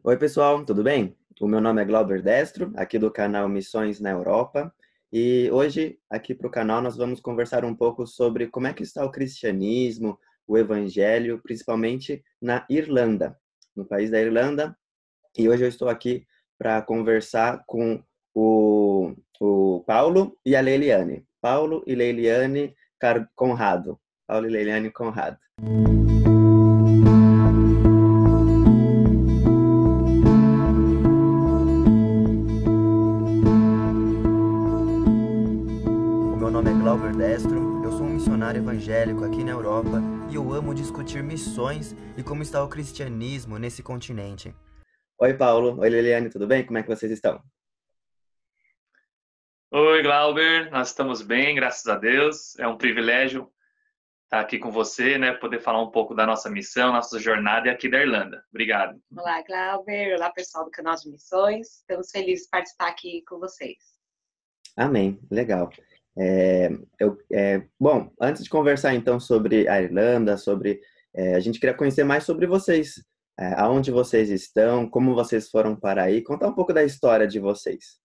Oi, pessoal, tudo bem? O meu nome é Glauber Destro, aqui do canal Missões na Europa, e hoje, aqui para o canal, nós vamos conversar um pouco sobre como é que está o cristianismo, o evangelho, principalmente na Irlanda, no país da Irlanda, e hoje eu estou aqui para conversar com o Paulo e a Leiliane. Paulo e Leiliane Conrado. Paulo e Leiliane Conrado. O meu nome é Glauber Destro, eu sou um missionário evangélico aqui na Europa e eu amo discutir missões e como está o cristianismo nesse continente. Oi, Paulo. Oi, Liliane, tudo bem? Como é que vocês estão? Oi, Glauber, nós estamos bem, graças a Deus. É um privilégio estar aqui com você, né? Poder falar um pouco da nossa missão, nossa jornada e aqui da Irlanda. Obrigado. Olá, Glauber. Olá, pessoal do canal de Missões. Estamos felizes de participar aqui com vocês. Amém, legal. Bom, antes de conversar então sobre a Irlanda, a gente queria conhecer mais sobre vocês, aonde vocês estão, como vocês foram para aí, contar um pouco da história de vocês.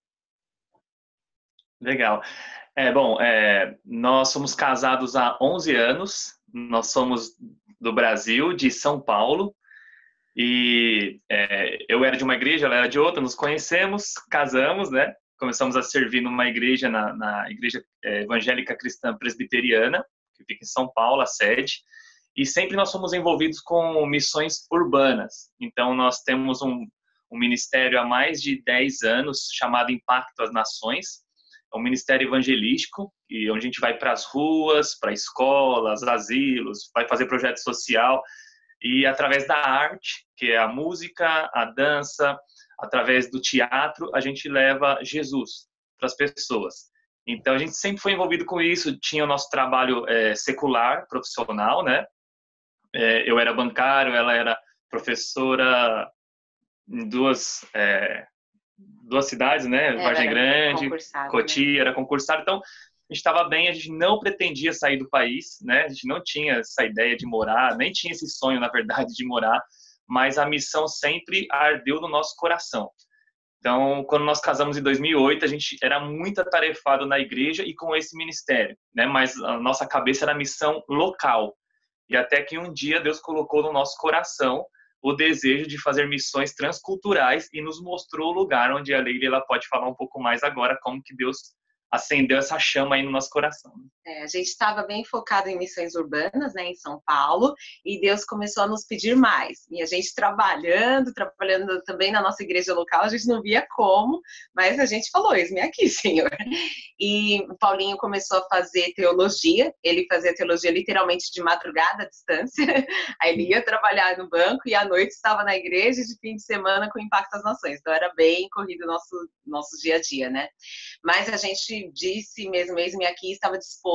Legal. Nós somos casados há 11 anos, nós somos do Brasil, de São Paulo, eu era de uma igreja, ela era de outra, nos conhecemos, casamos, né? Começamos a servir numa igreja, na Igreja Evangélica Cristã Presbiteriana, que fica em São Paulo, a sede, e sempre nós somos envolvidos com missões urbanas. Então, nós temos um ministério há mais de 10 anos, chamado Impacto às Nações. É um ministério evangelístico, onde a gente vai para as ruas, para escolas, asilos, vai fazer projeto social, e através da arte, que é a música, a dança, através do teatro, a gente leva Jesus para as pessoas. Então, a gente sempre foi envolvido com isso. Tinha o nosso trabalho secular, profissional, né? Eu era bancário, ela era professora em duas cidades, né? Vargem Grande, Cotia, né? Era concursado. Então, a gente estava bem, a gente não pretendia sair do país, né? A gente não tinha essa ideia de morar, nem tinha esse sonho, na verdade, de morar, mas a missão sempre ardeu no nosso coração. Então, quando nós casamos em 2008, a gente era muito atarefado na igreja e com esse ministério, né? Mas a nossa cabeça era missão local. E até que um dia Deus colocou no nosso coração o desejo de fazer missões transculturais e nos mostrou o lugar onde a Leila ela pode falar um pouco mais agora, como que Deus acendeu essa chama aí no nosso coração. A gente estava bem focado em missões urbanas, né, em São Paulo, e Deus começou a nos pedir mais. E a gente trabalhando também na nossa igreja local, a gente não via como, mas a gente falou, eis-me aqui, Senhor. E o Paulinho começou a fazer teologia, ele fazia teologia literalmente de madrugada à distância, aí ele ia trabalhar no banco e à noite estava na igreja de fim de semana com Impacto às Nações. Então era bem corrido o nosso dia a dia, né? Mas a gente disse mesmo, eis-me aqui, estava disposto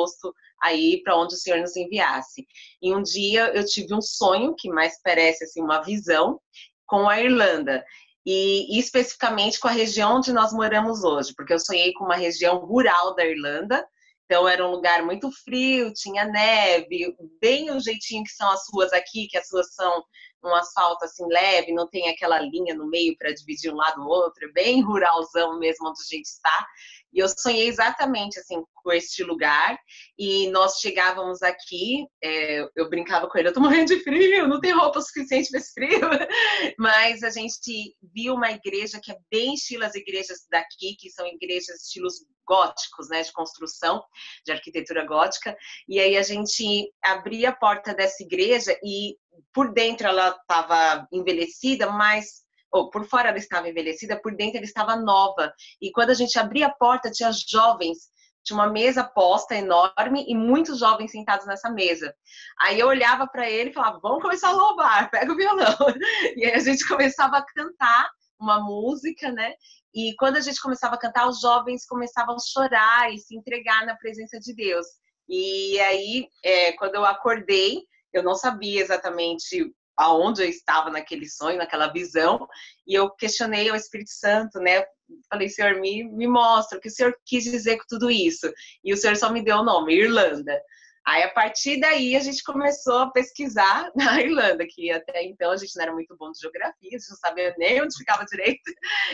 a ir para onde o Senhor nos enviasse. E um dia eu tive um sonho, que mais parece assim, uma visão, com a Irlanda. E especificamente com a região onde nós moramos hoje, porque eu sonhei com uma região rural da Irlanda. Então era um lugar muito frio, tinha neve, bem o jeitinho que são as ruas aqui, que as ruas são um asfalto assim leve, não tem aquela linha no meio para dividir um lado do outro, é bem ruralzão mesmo onde a gente está. E eu sonhei exatamente assim com este lugar. E nós chegávamos aqui, eu brincava com ele, eu tô morrendo de frio, não tem roupa suficiente para esse frio. Mas a gente viu uma igreja que é bem estilo as igrejas daqui, que são igrejas estilos góticos, né, de construção, de arquitetura gótica. E aí a gente abria a porta dessa igreja e por dentro ela estava envelhecida, mas por fora ela estava envelhecida, por dentro ela estava nova. E quando a gente abria a porta, tinha jovens, tinha uma mesa posta enorme e muitos jovens sentados nessa mesa. Aí eu olhava para ele e falava, vamos começar a louvar, pega o violão. E aí a gente começava a cantar uma música, né? E quando a gente começava a cantar, os jovens começavam a chorar e se entregar na presença de Deus. E aí, quando eu acordei, eu não sabia exatamente aonde eu estava naquele sonho, naquela visão, e eu questionei ao Espírito Santo, né? Falei, Senhor, me mostra o que o Senhor quis dizer com tudo isso. E o Senhor só me deu o nome, Irlanda. Aí, a partir daí, a gente começou a pesquisar na Irlanda, que até então a gente não era muito bom de geografia, a gente não sabia nem onde ficava direito.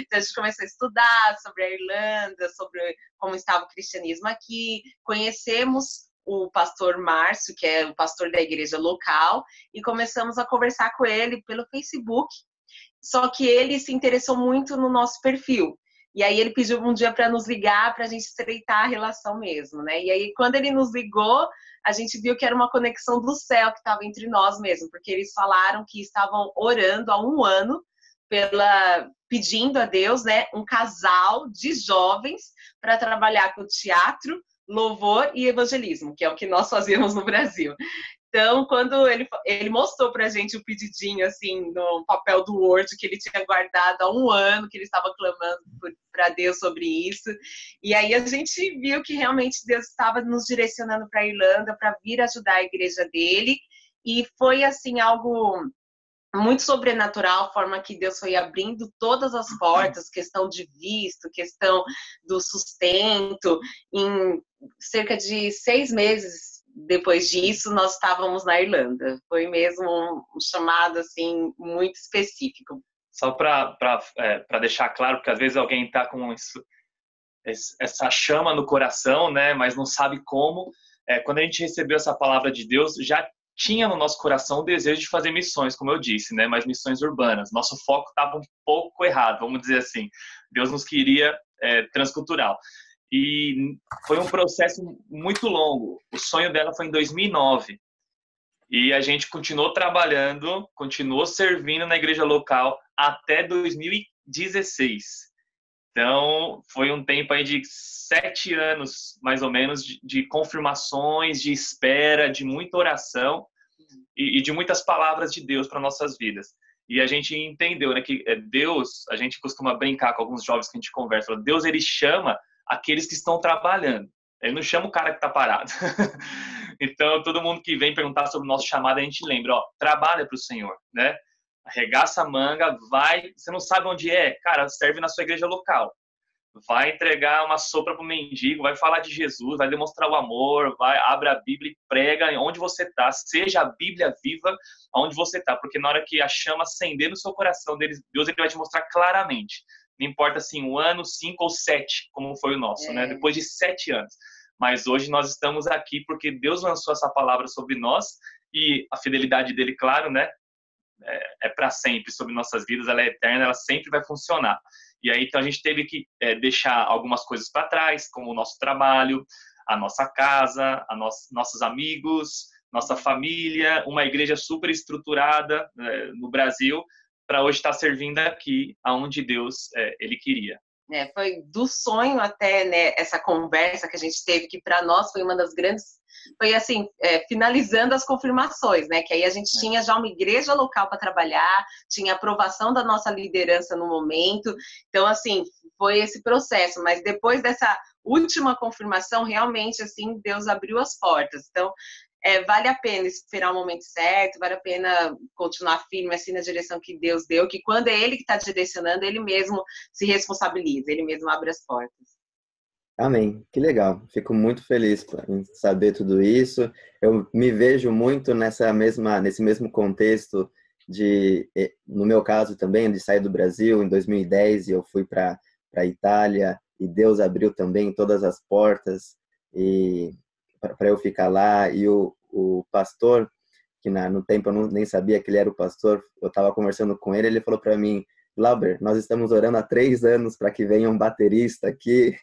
Então, a gente começou a estudar sobre a Irlanda, sobre como estava o cristianismo aqui. Conhecemos o pastor Márcio, que é o pastor da igreja local, e começamos a conversar com ele pelo Facebook. Só que ele se interessou muito no nosso perfil. E aí ele pediu um dia para nos ligar, para a gente estreitar a relação mesmo, né? E aí, quando ele nos ligou, a gente viu que era uma conexão do céu que estava entre nós mesmo, porque eles falaram que estavam orando há um ano pedindo a Deus, né, um casal de jovens para trabalhar com teatro, louvor e evangelismo, que é o que nós fazíamos no Brasil. Então, quando ele mostrou pra gente o pedidinho, assim, no papel do Word, que ele tinha guardado há um ano, que ele estava clamando para Deus sobre isso. E aí a gente viu que realmente Deus estava nos direcionando para a Irlanda para vir ajudar a igreja dele. E foi, assim, algo muito sobrenatural, a forma que Deus foi abrindo todas as portas, questão de visto, questão do sustento. Em cerca de 6 meses depois disso, nós estávamos na Irlanda. Foi mesmo um chamado assim muito específico. Só para deixar claro, porque às vezes alguém está com essa chama no coração, né, mas não sabe como. Quando a gente recebeu essa palavra de Deus, já tinha no nosso coração o desejo de fazer missões, como eu disse, né, mas missões urbanas. Nosso foco estava um pouco errado, vamos dizer assim. Deus nos queria transcultural. E foi um processo muito longo. O sonho dela foi em 2009. E a gente continuou trabalhando, continuou servindo na igreja local até 2016. Então, foi um tempo aí de 7 anos, mais ou menos, de confirmações, de espera, de muita oração e de muitas palavras de Deus para nossas vidas. E a gente entendeu, né, que Deus, a gente costuma brincar com alguns jovens que a gente conversa, Deus, ele chama aqueles que estão trabalhando. Ele não chama o cara que está parado. Então, todo mundo que vem perguntar sobre o nosso chamado, a gente lembra, trabalha para o Senhor, né? Arregaça a manga, vai, você não sabe onde é? Cara, serve na sua igreja local. Vai entregar uma sopa para o mendigo, vai falar de Jesus, vai demonstrar o amor, abre a Bíblia e prega onde você está. Seja a Bíblia viva onde você está, porque na hora que a chama acender no seu coração, Deus ele vai te mostrar claramente. Não importa assim, 1 ano, 5 ou 7, como foi o nosso, né? Depois de 7 anos. Mas hoje nós estamos aqui porque Deus lançou essa palavra sobre nós e a fidelidade dele, claro, né? É para sempre sobre nossas vidas, ela é eterna, ela sempre vai funcionar. E aí, então, a gente teve que deixar algumas coisas para trás, como o nosso trabalho, a nossa casa, nossos amigos, nossa família, uma igreja super estruturada no Brasil, para hoje estar servindo aqui, aonde Deus ele queria. Foi do sonho até, né, essa conversa que a gente teve, que para nós foi uma das grandes, foi assim, finalizando as confirmações, né, que aí a gente tinha já uma igreja local para trabalhar, tinha aprovação da nossa liderança no momento, então assim, foi esse processo, mas depois dessa última confirmação, realmente, assim, Deus abriu as portas, então vale a pena esperar o momento certo, vale a pena continuar firme assim na direção que Deus deu, que quando é Ele que está direcionando, Ele mesmo se responsabiliza, Ele mesmo abre as portas. Amém. Que legal. Fico muito feliz em saber tudo isso. Eu me vejo muito nesse mesmo contexto no meu caso também, de sair do Brasil em 2010 e eu fui para a Itália e Deus abriu também todas as portas e para eu ficar lá, e o pastor, que no tempo eu nem sabia que ele era o pastor, eu estava conversando com ele, ele falou para mim, Glauber, nós estamos orando há 3 anos para que venha um baterista aqui.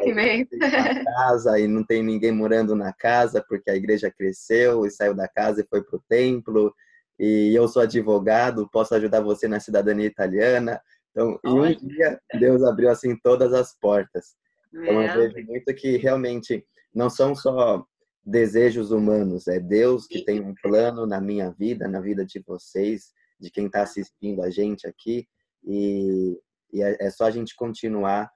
Que bem. Na casa, e não tem ninguém morando na casa, porque a igreja cresceu e saiu da casa e foi para o templo, e eu sou advogado, posso ajudar você na cidadania italiana. Então, em um dia, Deus abriu assim todas as portas. Então, eu vejo muito que realmente não são só desejos humanos, é Deus que tem um plano na minha vida, na vida de vocês, de quem está assistindo a gente aqui, e é só a gente continuar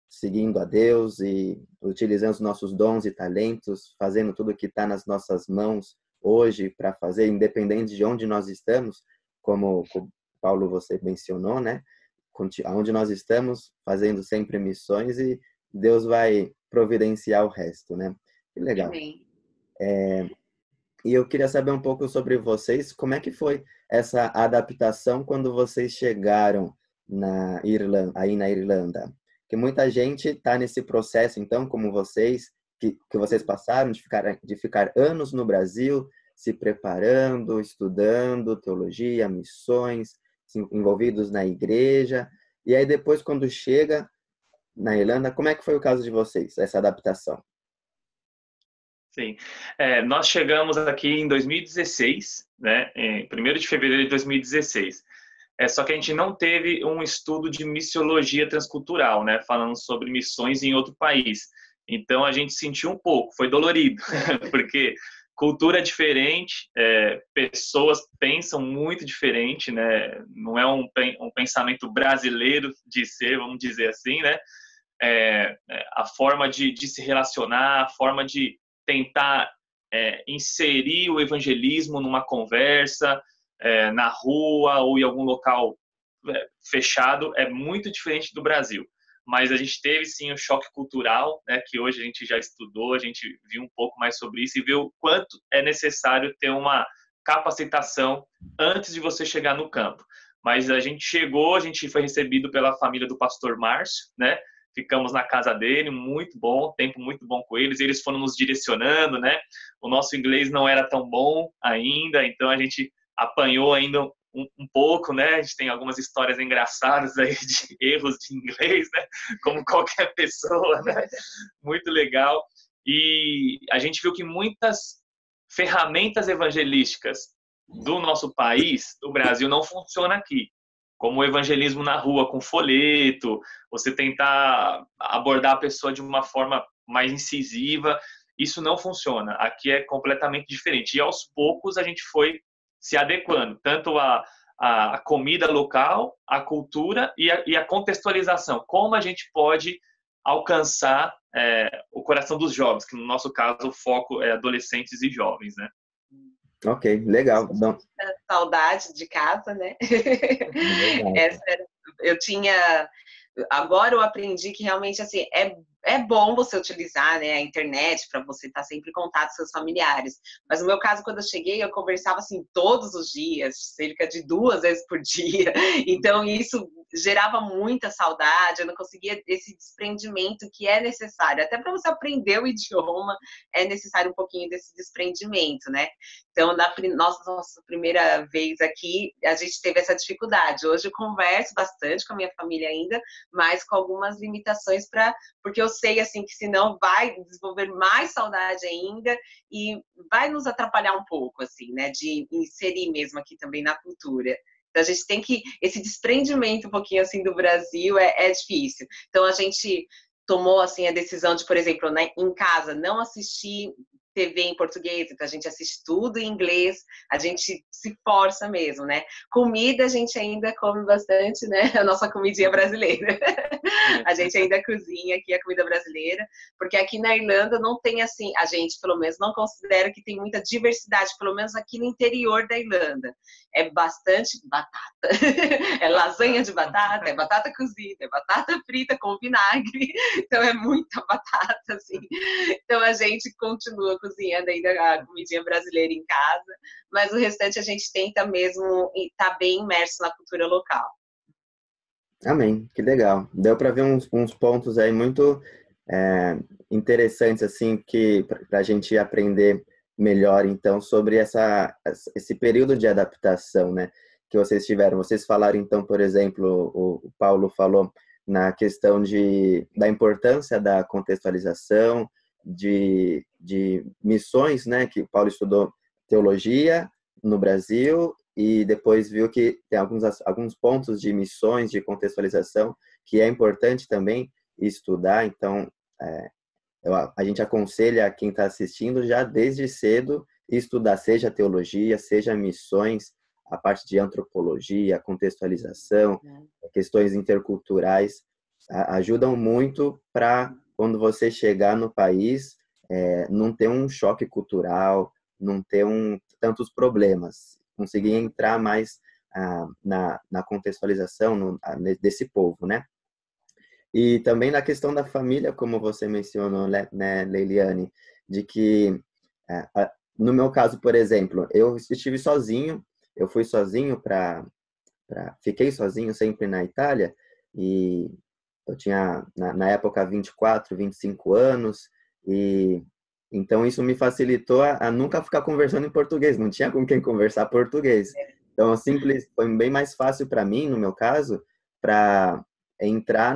seguindo a Deus e utilizando os nossos dons e talentos, fazendo tudo que está nas nossas mãos hoje para fazer, independente de onde nós estamos, como Paulo você mencionou, né? Onde nós estamos, fazendo sempre missões, e Deus vai providenciar o resto, né? Que legal. Amém. E eu queria saber um pouco sobre vocês, como é que foi essa adaptação quando vocês chegaram aí na Irlanda? Porque muita gente está nesse processo, então, como vocês, que vocês passaram de ficar anos no Brasil, se preparando, estudando teologia, missões, envolvidos na igreja. E aí depois, quando chega na Irlanda, como é que foi o caso de vocês, essa adaptação? Sim. Nós chegamos aqui em 2016, né? Em 1º de fevereiro de 2016. Só que a gente não teve um estudo de missiologia transcultural, né? Falando sobre missões em outro país. Então, a gente sentiu um pouco, foi dolorido, porque cultura é diferente, pessoas pensam muito diferente, né? Não é um pensamento brasileiro de ser, vamos dizer assim, né? A forma de se relacionar, a forma de tentar inserir o evangelismo numa conversa, na rua ou em algum local fechado, é muito diferente do Brasil. Mas a gente teve, sim, o choque cultural, né, que hoje a gente já estudou, a gente viu um pouco mais sobre isso e viu o quanto é necessário ter uma capacitação antes de você chegar no campo. Mas a gente chegou, a gente foi recebido pela família do pastor Márcio, né? Ficamos na casa dele, muito bom, tempo muito bom com eles. Eles foram nos direcionando, né? O nosso inglês não era tão bom ainda, então a gente apanhou ainda um pouco, né? A gente tem algumas histórias engraçadas aí de erros de inglês, né? Como qualquer pessoa, né? Muito legal. E a gente viu que muitas ferramentas evangelísticas do nosso país, do Brasil, não funcionam aqui. Como o evangelismo na rua, com folheto, você tentar abordar a pessoa de uma forma mais incisiva, isso não funciona. Aqui é completamente diferente. E aos poucos a gente foi se adequando, tanto a comida local, a cultura e a contextualização. Como a gente pode alcançar o coração dos jovens, que no nosso caso o foco é adolescentes e jovens, né? Ok, legal. Bom, saudade de casa, né? Eu tinha... Agora eu aprendi que realmente assim é bom você utilizar, né, a internet para você estar sempre em contato com seus familiares. Mas no meu caso, quando eu cheguei, eu conversava assim todos os dias, cerca de 2 vezes por dia. Então isso gerava muita saudade. Eu não conseguia esse desprendimento que é necessário. Até para você aprender o idioma é necessário um pouquinho desse desprendimento, né? Então na nossa primeira vez aqui a gente teve essa dificuldade. Hoje eu converso bastante com a minha família ainda, mas com algumas limitações porque eu sei assim que senão vai desenvolver mais saudade ainda e vai nos atrapalhar um pouco assim, né, de inserir mesmo aqui também na cultura. Então a gente tem que esse desprendimento um pouquinho assim do Brasil é difícil. Então a gente tomou assim a decisão de, por exemplo, né, em casa não assistir TV em português, então a gente assiste tudo em inglês, a gente se força mesmo, né? Comida a gente ainda come bastante, né? A nossa comidinha brasileira. A gente ainda cozinha aqui a comida brasileira, porque aqui na Irlanda não tem assim, a gente pelo menos não considera que tem muita diversidade, pelo menos aqui no interior da Irlanda. É bastante batata, é lasanha de batata, é batata cozida, é batata frita com vinagre, então é muita batata, assim. Então a gente continua cozinhando ainda a comidinha brasileira em casa, mas o restante a gente tenta mesmo estar bem imerso na cultura local. amém, que legal. Deu para ver uns pontos aí muito interessantes, assim, que para a gente aprender melhor, então, sobre esse período de adaptação, né, que vocês tiveram. Vocês falaram, então, por exemplo, o Paulo falou na questão da importância da contextualização, de missões, né, que o Paulo estudou teologia no Brasil e depois viu que tem alguns pontos de missões, de contextualização, que é importante também estudar. Então, a gente aconselha a quem está assistindo já desde cedo estudar, seja teologia, seja missões, a parte de antropologia, contextualização, questões interculturais, ajudam muito para quando você chegar no país, não ter um choque cultural, não ter tantos problemas, conseguir entrar mais na contextualização desse povo, né? E também na questão da família, como você mencionou, né, Leiliane, de que No meu caso, por exemplo, eu estive sozinho, eu fui sozinho fiquei sozinho sempre na Itália, e eu tinha, na época, 24, 25 anos, e então isso me facilitou a nunca ficar conversando em português, não tinha com quem conversar português. Então, foi bem mais fácil para mim, no meu caso, para entrar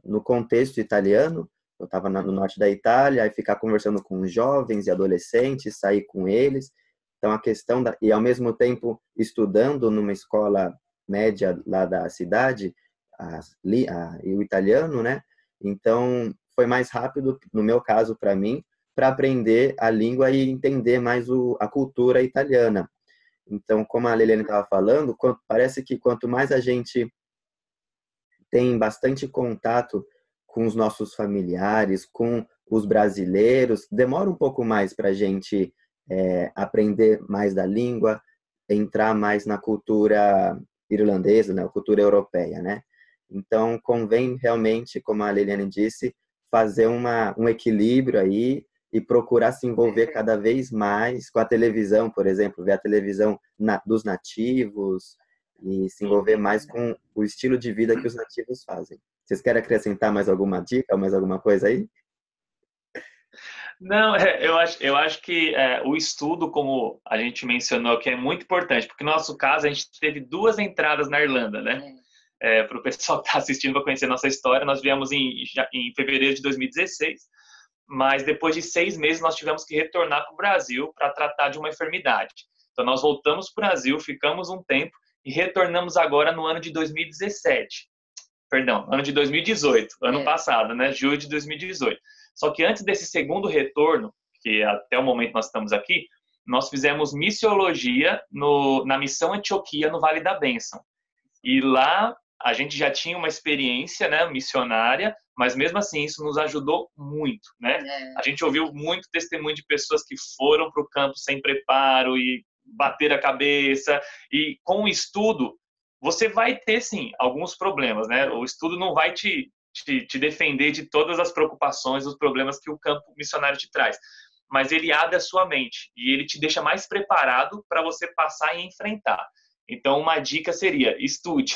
no contexto italiano. Eu estava no norte da Itália, e ficar conversando com jovens e adolescentes, sair com eles. Então, e ao mesmo tempo estudando numa escola média lá da cidade, e o italiano, né? Então, foi mais rápido, no meu caso, para mim, para aprender a língua e entender mais a cultura italiana. Então, como a Liliane estava falando, parece que quanto mais a gente tem bastante contato com os nossos familiares, com os brasileiros, demora um pouco mais para a gente aprender mais da língua, entrar mais na cultura irlandesa, na cultura europeia, né? Então, convém realmente, como a Liliane disse, fazer um equilíbrio aí e procurar se envolver cada vez mais com a televisão, por exemplo, ver a televisão dos nativos e se envolver mais com o estilo de vida que os nativos fazem. Vocês querem acrescentar mais alguma dica, mais alguma coisa aí? Não, eu acho que o estudo, como a gente mencionou aqui, é muito importante, porque no nosso caso a gente teve 2 entradas na Irlanda, né? Para o pessoal que está assistindo para conhecer nossa história, nós viemos em fevereiro de 2016, mas depois de 6 meses nós tivemos que retornar para o Brasil para tratar de uma enfermidade. Então nós voltamos para o Brasil, ficamos um tempo e retornamos agora no ano de 2017. Perdão, ano de 2018, ano passado, né? Julho de 2018. Só que antes desse segundo retorno, que até o momento nós estamos aqui, nós fizemos missiologia na missão Antioquia, no Vale da Bênção. E lá a gente já tinha uma experiência, né, missionária, mas mesmo assim isso nos ajudou muito, né? A gente ouviu muito testemunho de pessoas que foram para o campo sem preparo e bater a cabeça, e com o estudo você vai ter, sim, alguns problemas, né? O estudo não vai te defender de todas as preocupações, os problemas que o campo missionário te traz, mas ele abre a sua mente e ele te deixa mais preparado para você passar e enfrentar. Então, uma dica seria, estude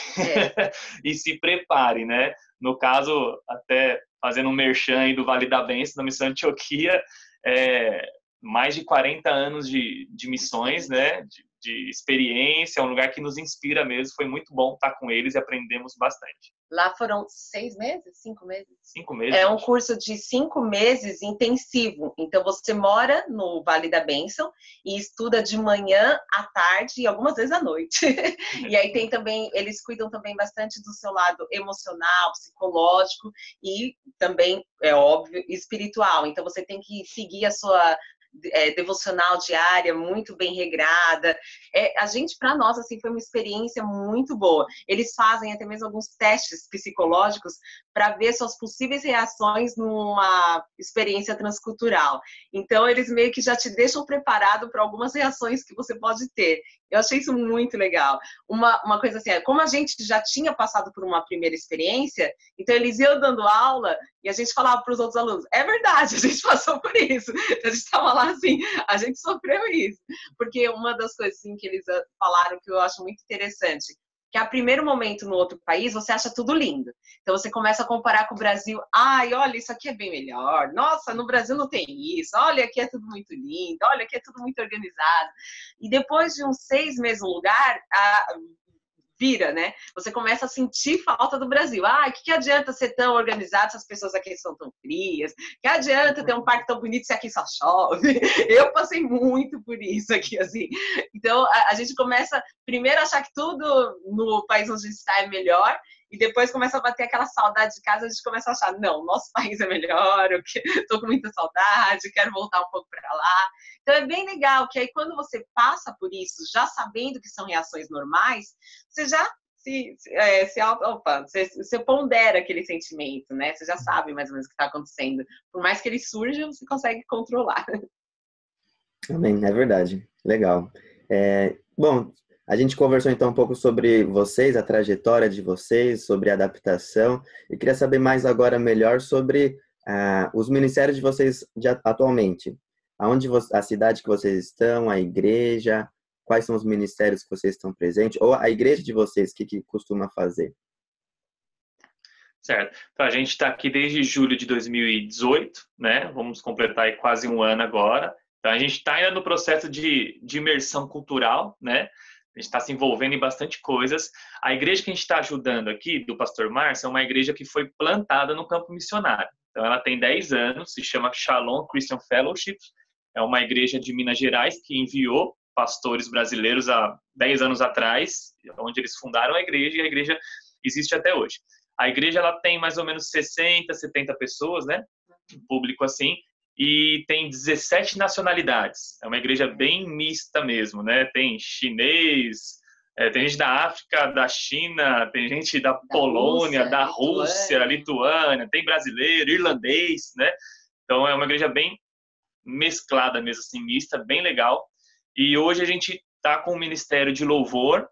e se prepare, né? No caso, até fazendo um merchan aí do Vale da Bênção, da Missão Antioquia, mais de 40 anos de missões, né? De experiência, é um lugar que nos inspira mesmo. Foi muito bom estar com eles e aprendemos bastante. Lá foram 6 meses? 5 meses? 5 meses. É um curso de 5 meses intensivo. Então, você mora no Vale da Bênção e estuda de manhã, à tarde e algumas vezes à noite. E aí tem também, eles cuidam também bastante do seu lado emocional, psicológico e também, é óbvio, espiritual. Então, você tem que seguir a sua devocional diária, muito bem regrada. Para nós, assim, foi uma experiência muito boa. Eles fazem até mesmo alguns testes psicológicos para ver suas possíveis reações numa experiência transcultural. Então, eles meio que já te deixam preparado para algumas reações que você pode ter. Eu achei isso muito legal. Uma coisa assim, como a gente já tinha passado por uma primeira experiência, então eles iam dando aula e a gente falava para os outros alunos, é verdade, a gente passou por isso. A gente estava lá assim, a gente sofreu isso. Porque uma das coisas assim, que eles falaram que eu acho muito interessante, que a primeiro momento no outro país você acha tudo lindo. Então você começa a comparar com o Brasil. Ai, olha, isso aqui é bem melhor. Nossa, no Brasil não tem isso. Olha, aqui é tudo muito lindo. Olha, aqui é tudo muito organizado. E depois de uns 6 meses no lugar, vira, né? Você começa a sentir falta do Brasil. Ah, que adianta ser tão organizado se as pessoas aqui são tão frias? Que adianta ter um parque tão bonito se aqui só chove? Eu passei muito por isso aqui, assim. Então, a gente começa primeiro a achar que tudo no país onde a gente está é melhor, e depois começa a bater aquela saudade de casa, a gente começa a achar, não, nosso país é melhor, eu tô com muita saudade, quero voltar um pouco para lá. Então é bem legal que aí quando você passa por isso, já sabendo que são reações normais, você já você pondera aquele sentimento, né? Você já sabe mais ou menos o que está acontecendo. Por mais que ele surja, você consegue controlar. Amém, é verdade. Legal. Bom, a gente conversou então um pouco sobre vocês, a trajetória de vocês, sobre a adaptação, e queria saber mais agora melhor sobre os ministérios de vocês atualmente. a cidade que vocês estão, a igreja, quais são os ministérios que vocês estão presentes, ou a igreja de vocês, o que costuma fazer? Certo. Então, a gente está aqui desde julho de 2018, né? Vamos completar aí quase um ano agora. Então, a gente está ainda no processo de imersão cultural, né? A gente está se envolvendo em bastante coisas. A igreja que a gente está ajudando aqui, do Pastor Márcio, é uma igreja que foi plantada no campo missionário. Então, ela tem 10 anos, se chama Shalom Christian Fellowship. É uma igreja de Minas Gerais que enviou pastores brasileiros há 10 anos atrás, onde eles fundaram a igreja, e a igreja existe até hoje. A igreja ela tem mais ou menos 60, 70 pessoas, né? Um público assim, e tem 17 nacionalidades. É uma igreja bem mista mesmo, né? Tem chinês, tem gente da África, da China, tem gente da Polônia, da Rússia, Lituânia, tem brasileiro, irlandês, né? Então é uma igreja bem mesclada mesmo, assim, mista, bem legal. E hoje a gente está com o Ministério de Louvor.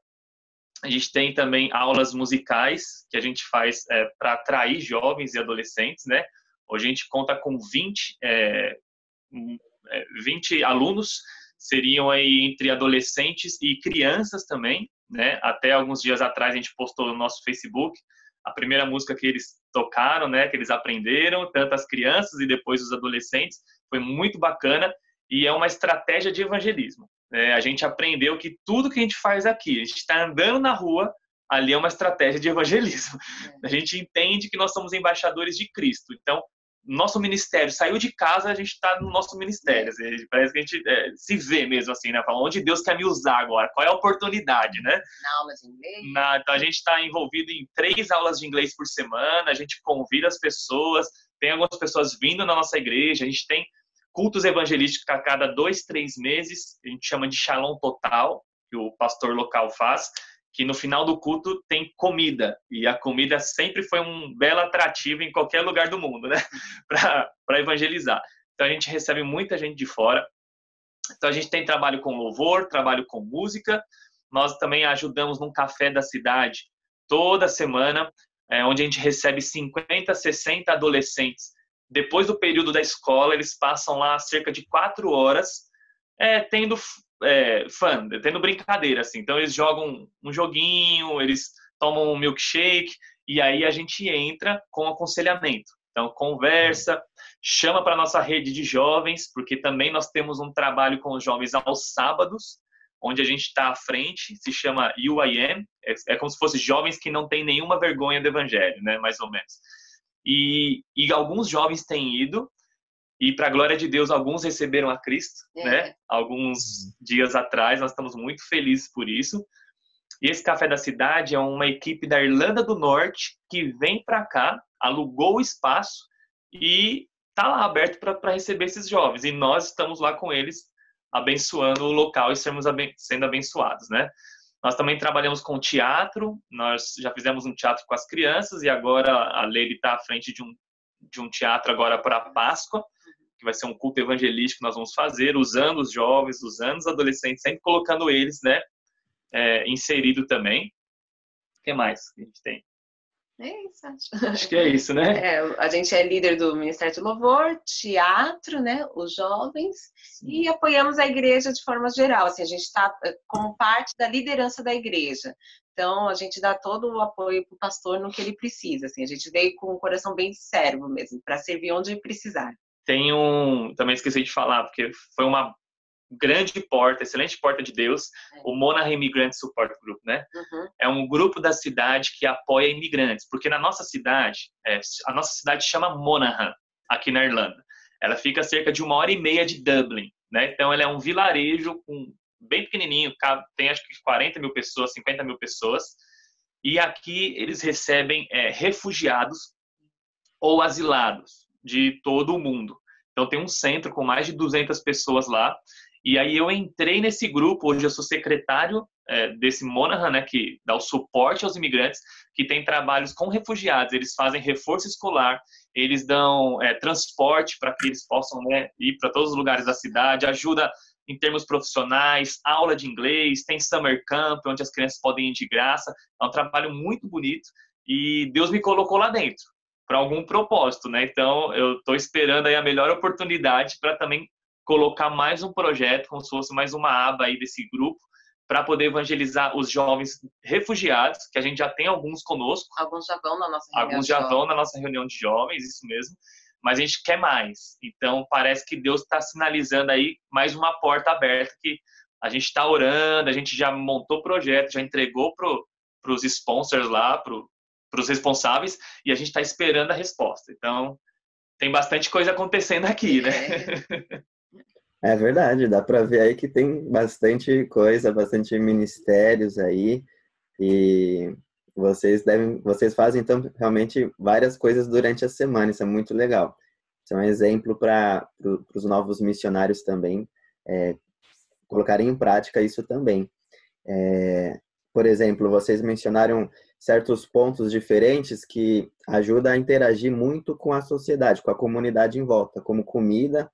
A gente tem também aulas musicais que a gente faz para atrair jovens e adolescentes, né? Hoje a gente conta com 20 alunos, seriam aí entre adolescentes e crianças também, né? Até alguns dias atrás a gente postou no nosso Facebook a primeira música que eles tocaram, né? Que eles aprenderam, tanto as crianças e depois os adolescentes. Foi muito bacana e é uma estratégia de evangelismo. A gente aprendeu que tudo que a gente faz aqui, a gente está andando na rua, ali é uma estratégia de evangelismo. A gente entende que nós somos embaixadores de Cristo. Então, nosso ministério saiu de casa, a gente está no nosso ministério. Parece que a gente se vê mesmo assim, né? Fala, onde Deus quer me usar agora? Qual é a oportunidade, né? Na aula de inglês? Então, a gente está envolvido em 3 aulas de inglês por semana, a gente convida as pessoas, tem algumas pessoas vindo na nossa igreja, a gente tem cultos evangelísticos a cada 2, 3 meses, a gente chama de Shalom Total, que o pastor local faz, que no final do culto tem comida, e a comida sempre foi um belo atrativo em qualquer lugar do mundo, né, para evangelizar. Então a gente recebe muita gente de fora. Então a gente tem trabalho com louvor, trabalho com música, nós também ajudamos num café da cidade toda semana, onde a gente recebe 50, 60 adolescentes. Depois do período da escola, eles passam lá cerca de 4 horas tendo tendo brincadeira, assim. Então, eles jogam um joguinho, eles tomam um milkshake, e aí a gente entra com aconselhamento. Então, conversa, chama para a nossa rede de jovens, porque também nós temos um trabalho com os jovens aos sábados, onde a gente está à frente, se chama UIM, é como se fosse jovens que não têm nenhuma vergonha do evangelho, né, mais ou menos. E alguns jovens têm ido, e para a glória de Deus, alguns receberam a Cristo, né? Alguns dias atrás, nós estamos muito felizes por isso. E esse Café da Cidade é uma equipe da Irlanda do Norte que vem para cá, alugou o espaço e está lá aberto para receber esses jovens. E nós estamos lá com eles, abençoando o local e sendo abençoados, né? Nós também trabalhamos com teatro, nós já fizemos um teatro com as crianças e agora a Leila está à frente de um teatro agora para a Páscoa, que vai ser um culto evangelístico que nós vamos fazer, usando os jovens, usando os adolescentes, sempre colocando eles, né, inserido também. O que mais que a gente tem? É isso, acho. Acho que é isso, né? A gente é líder do Ministério de Louvor, teatro, né, os jovens, e apoiamos a igreja de forma geral. Assim, a gente está como parte da liderança da igreja. Então, a gente dá todo o apoio para o pastor no que ele precisa. Assim, a gente veio com o coração bem servo mesmo, para servir onde precisar. Também esqueci de falar, porque foi uma grande porta, excelente porta de Deus, o Monaghan Immigrant Support Group, né? É um grupo da cidade que apoia imigrantes, porque na nossa cidade, a nossa cidade chama Monaghan, aqui na Irlanda. Ela fica a cerca de 1h30 de Dublin, né? Então ela é um vilarejo bem pequenininho, tem acho que 40 mil pessoas, 50 mil pessoas, e aqui eles recebem refugiados ou asilados de todo o mundo. Então tem um centro com mais de 200 pessoas lá, e aí eu entrei nesse grupo, hoje eu sou secretário desse Monaghan, né, que dá o suporte aos imigrantes, que tem trabalhos com refugiados, eles fazem reforço escolar, eles dão transporte para que eles possam, né, ir para todos os lugares da cidade, ajuda em termos profissionais, aula de inglês, tem summer camp, onde as crianças podem ir de graça, é um trabalho muito bonito, e Deus me colocou lá dentro, para algum propósito, né, então eu estou esperando aí a melhor oportunidade para também colocar mais um projeto, como se fosse mais uma aba aí desse grupo, para poder evangelizar os jovens refugiados, que a gente já tem alguns conosco. Alguns já vão na nossa reunião. Alguns já vão na nossa reunião de jovens, isso mesmo. Mas a gente quer mais. Então, parece que Deus está sinalizando aí mais uma porta aberta, que a gente está orando, a gente já montou o projeto, já entregou para os sponsors lá, para os responsáveis, e a gente está esperando a resposta. Então, tem bastante coisa acontecendo aqui, né? É verdade, dá para ver aí que tem bastante coisa, bastante ministérios aí, e vocês fazem então realmente várias coisas durante a semana, isso é muito legal. Isso é um exemplo para os novos missionários também colocarem em prática isso também. Por exemplo, vocês mencionaram certos pontos diferentes que ajudam a interagir muito com a sociedade, com a comunidade em volta, como comida,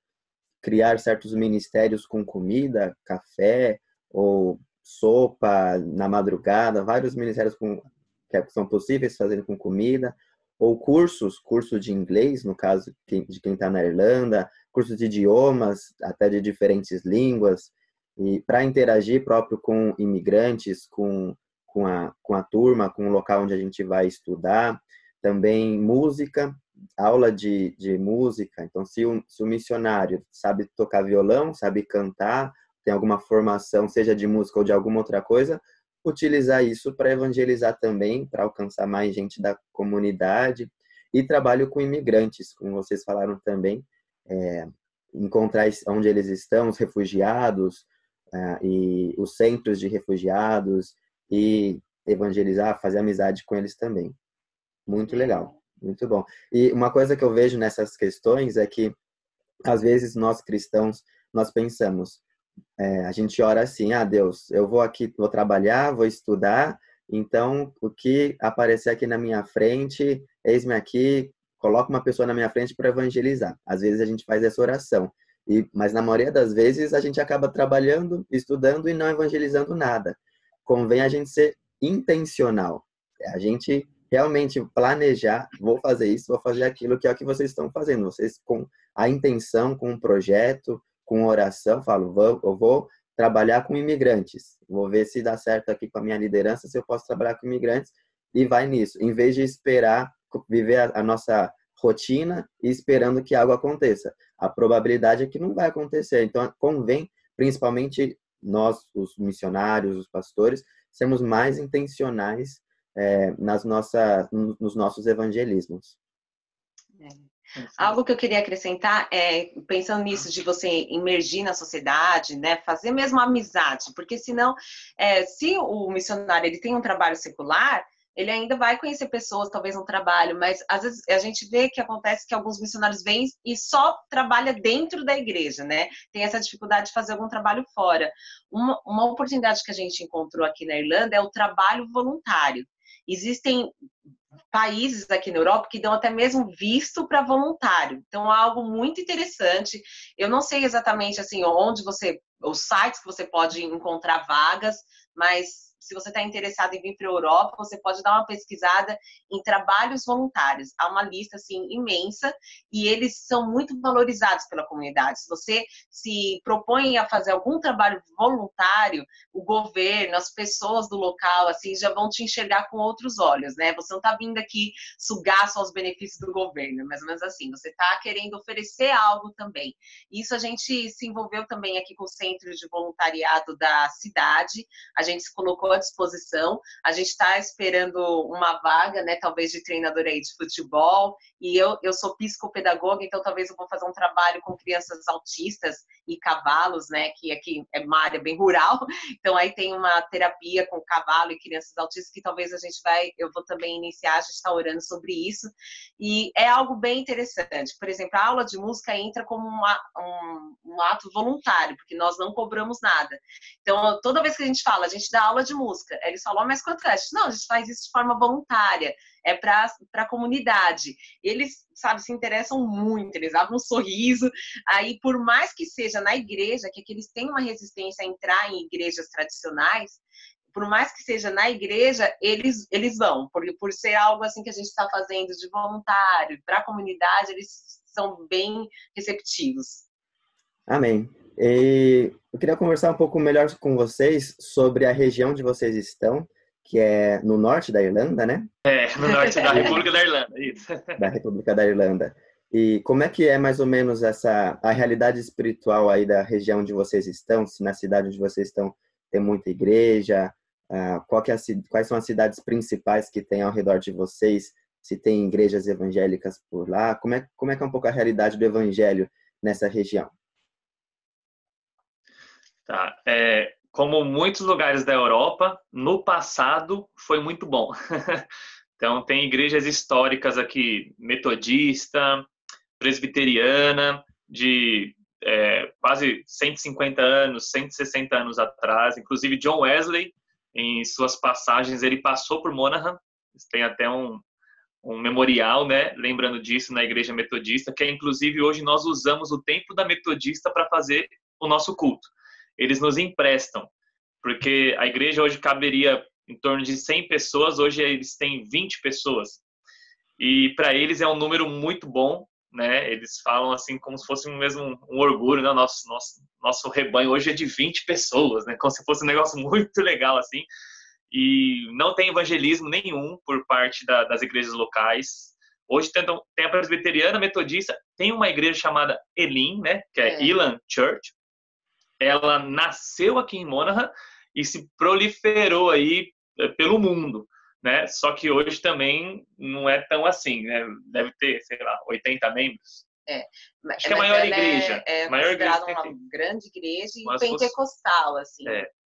criar certos ministérios com comida, café ou sopa na madrugada, vários ministérios que são possíveis fazer com comida, ou curso de inglês, no caso de quem está na Irlanda, cursos de idiomas, até de diferentes línguas, e para interagir próprio com imigrantes, com a turma, com o local onde a gente vai estudar. Também música, aula de música. Então, se o missionário sabe tocar violão, sabe cantar, tem alguma formação, seja de música ou de alguma outra coisa, utilizar isso para evangelizar também, para alcançar mais gente da comunidade. E trabalho com imigrantes, como vocês falaram também, encontrar onde eles estão, os refugiados, e os centros de refugiados, e evangelizar, fazer amizade com eles também. Muito legal, muito bom. E uma coisa que eu vejo nessas questões é que, às vezes, nós cristãos, nós pensamos, a gente ora assim, Deus, eu vou aqui, vou trabalhar, vou estudar, então o que aparecer aqui na minha frente, eis-me aqui, coloca uma pessoa na minha frente para evangelizar. Às vezes a gente faz essa oração, mas na maioria das vezes a gente acaba trabalhando, estudando e não evangelizando nada. Convém a gente ser intencional, a gente realmente planejar, vou fazer isso, vou fazer aquilo, que é o que vocês estão fazendo. Vocês com a intenção, com um projeto, com oração, falam, eu vou trabalhar com imigrantes, vou ver se dá certo aqui com a minha liderança, se eu posso trabalhar com imigrantes, e vai nisso, em vez de esperar viver a nossa rotina e esperando que algo aconteça. A probabilidade é que não vai acontecer. Então, convém, principalmente nós, os missionários, os pastores, sermos mais intencionais nos nossos evangelismos. Algo que eu queria acrescentar pensando nisso de você imergir na sociedade, né, fazer mesmo amizade, porque senão, se o missionário ele tem um trabalho secular, ele ainda vai conhecer pessoas, talvez no trabalho, mas às vezes a gente vê que acontece que alguns missionários vêm e só trabalha dentro da igreja, né? Tem essa dificuldade de fazer algum trabalho fora. Uma oportunidade que a gente encontrou aqui na Irlanda é o trabalho voluntário. Existem países aqui na Europa que dão até mesmo visto para voluntário. Então, é algo muito interessante. Eu não sei exatamente assim onde os sites que você pode encontrar vagas, mas se você está interessado em vir para a Europa, você pode dar uma pesquisada em trabalhos voluntários. Há uma lista assim imensa e eles são muito valorizados pela comunidade. Se você se propõe a fazer algum trabalho voluntário, o governo, as pessoas do local assim já vão te enxergar com outros olhos, né? Você não está vindo aqui sugar só os benefícios do governo, mais ou menos assim. Você está querendo oferecer algo também. Isso a gente se envolveu também aqui com o centro de voluntariado da cidade. A gente se colocou à disposição. A gente está esperando uma vaga, né, talvez de treinadora aí de futebol, e eu sou psicopedagoga, então talvez eu vou fazer um trabalho com crianças autistas e cavalos, né, que aqui é uma área bem rural, então aí tem uma terapia com cavalo e crianças autistas que talvez eu vou também iniciar, a gente está orando sobre isso, e é algo bem interessante. Por exemplo, a aula de música entra como um ato voluntário, porque nós não cobramos nada. Então, toda vez que a gente fala, a gente dá aula de música, eles falam, mas quanto é? Não, a gente faz isso de forma voluntária, é para a comunidade. Eles, sabe, se interessam muito, eles abrem um sorriso. Aí, por mais que seja na igreja, que eles têm uma resistência a entrar em igrejas tradicionais, por mais que seja na igreja, eles vão, por ser algo assim que a gente está fazendo de voluntário, para a comunidade, eles são bem receptivos. Amém. E eu queria conversar um pouco melhor com vocês sobre a região onde vocês estão, que é no norte da Irlanda, né? No norte da República da Irlanda, isso. Da República da Irlanda. E como é que é mais ou menos a realidade espiritual aí da região onde vocês estão? Se na cidade onde vocês estão tem muita igreja, quais são as cidades principais que tem ao redor de vocês? Se tem igrejas evangélicas por lá? Como é que é um pouco a realidade do evangelho nessa região? Tá. Como muitos lugares da Europa, no passado foi muito bom. Então, tem igrejas históricas aqui, metodista, presbiteriana, de quase 150 anos, 160 anos atrás. Inclusive, John Wesley, em suas passagens, ele passou por Monaghan. Tem até um memorial, né, lembrando disso na igreja metodista, que inclusive hoje nós usamos o templo da metodista para fazer o nosso culto. Eles nos emprestam, porque a igreja hoje caberia em torno de 100 pessoas, hoje eles têm 20 pessoas. E para eles é um número muito bom, né? Eles falam assim como se fosse mesmo um orgulho, né? Nosso rebanho hoje é de 20 pessoas, né? Como se fosse um negócio muito legal assim. E não tem evangelismo nenhum por parte das igrejas locais. Hoje tem a presbiteriana, metodista, tem uma igreja chamada Elim, né? Que é Elim Church. Ela nasceu aqui em Monaghan e se proliferou aí pelo mundo, né? Só que hoje também não é tão assim, né? Deve ter, sei lá, 80 membros. Acho que é a maior igreja. É maior considerada igreja uma grande igreja e pentecostal, assim.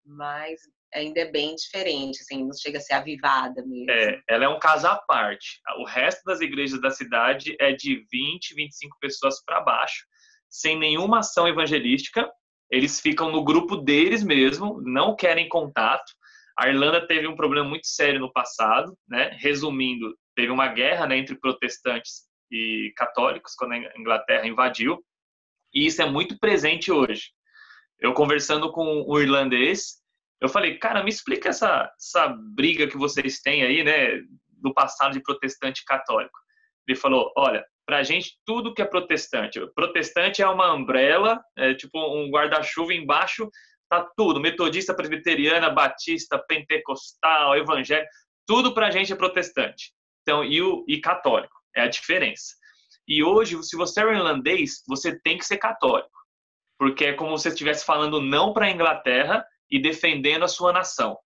Mas ainda é bem diferente, assim, não chega a ser avivada mesmo. Ela é um caso à parte. O resto das igrejas da cidade é de 20, 25 pessoas para baixo, sem nenhuma ação evangelística. Eles ficam no grupo deles mesmo, não querem contato. A Irlanda teve um problema muito sério no passado, né? Resumindo, teve uma guerra, né, entre protestantes e católicos quando a Inglaterra invadiu, e isso é muito presente hoje. Eu conversando com um irlandês, eu falei, cara, me explica essa briga que vocês têm aí, né, do passado de protestante e católico. Ele falou, olha, pra gente tudo que é protestante é uma umbrella, tipo um guarda-chuva embaixo, tá tudo, metodista, presbiteriana, batista, pentecostal, evangélico, tudo pra gente é protestante. Então, e católico, é a diferença. E hoje, se você é irlandês, você tem que ser católico, porque é como se você estivesse falando não para a Inglaterra e defendendo a sua nação.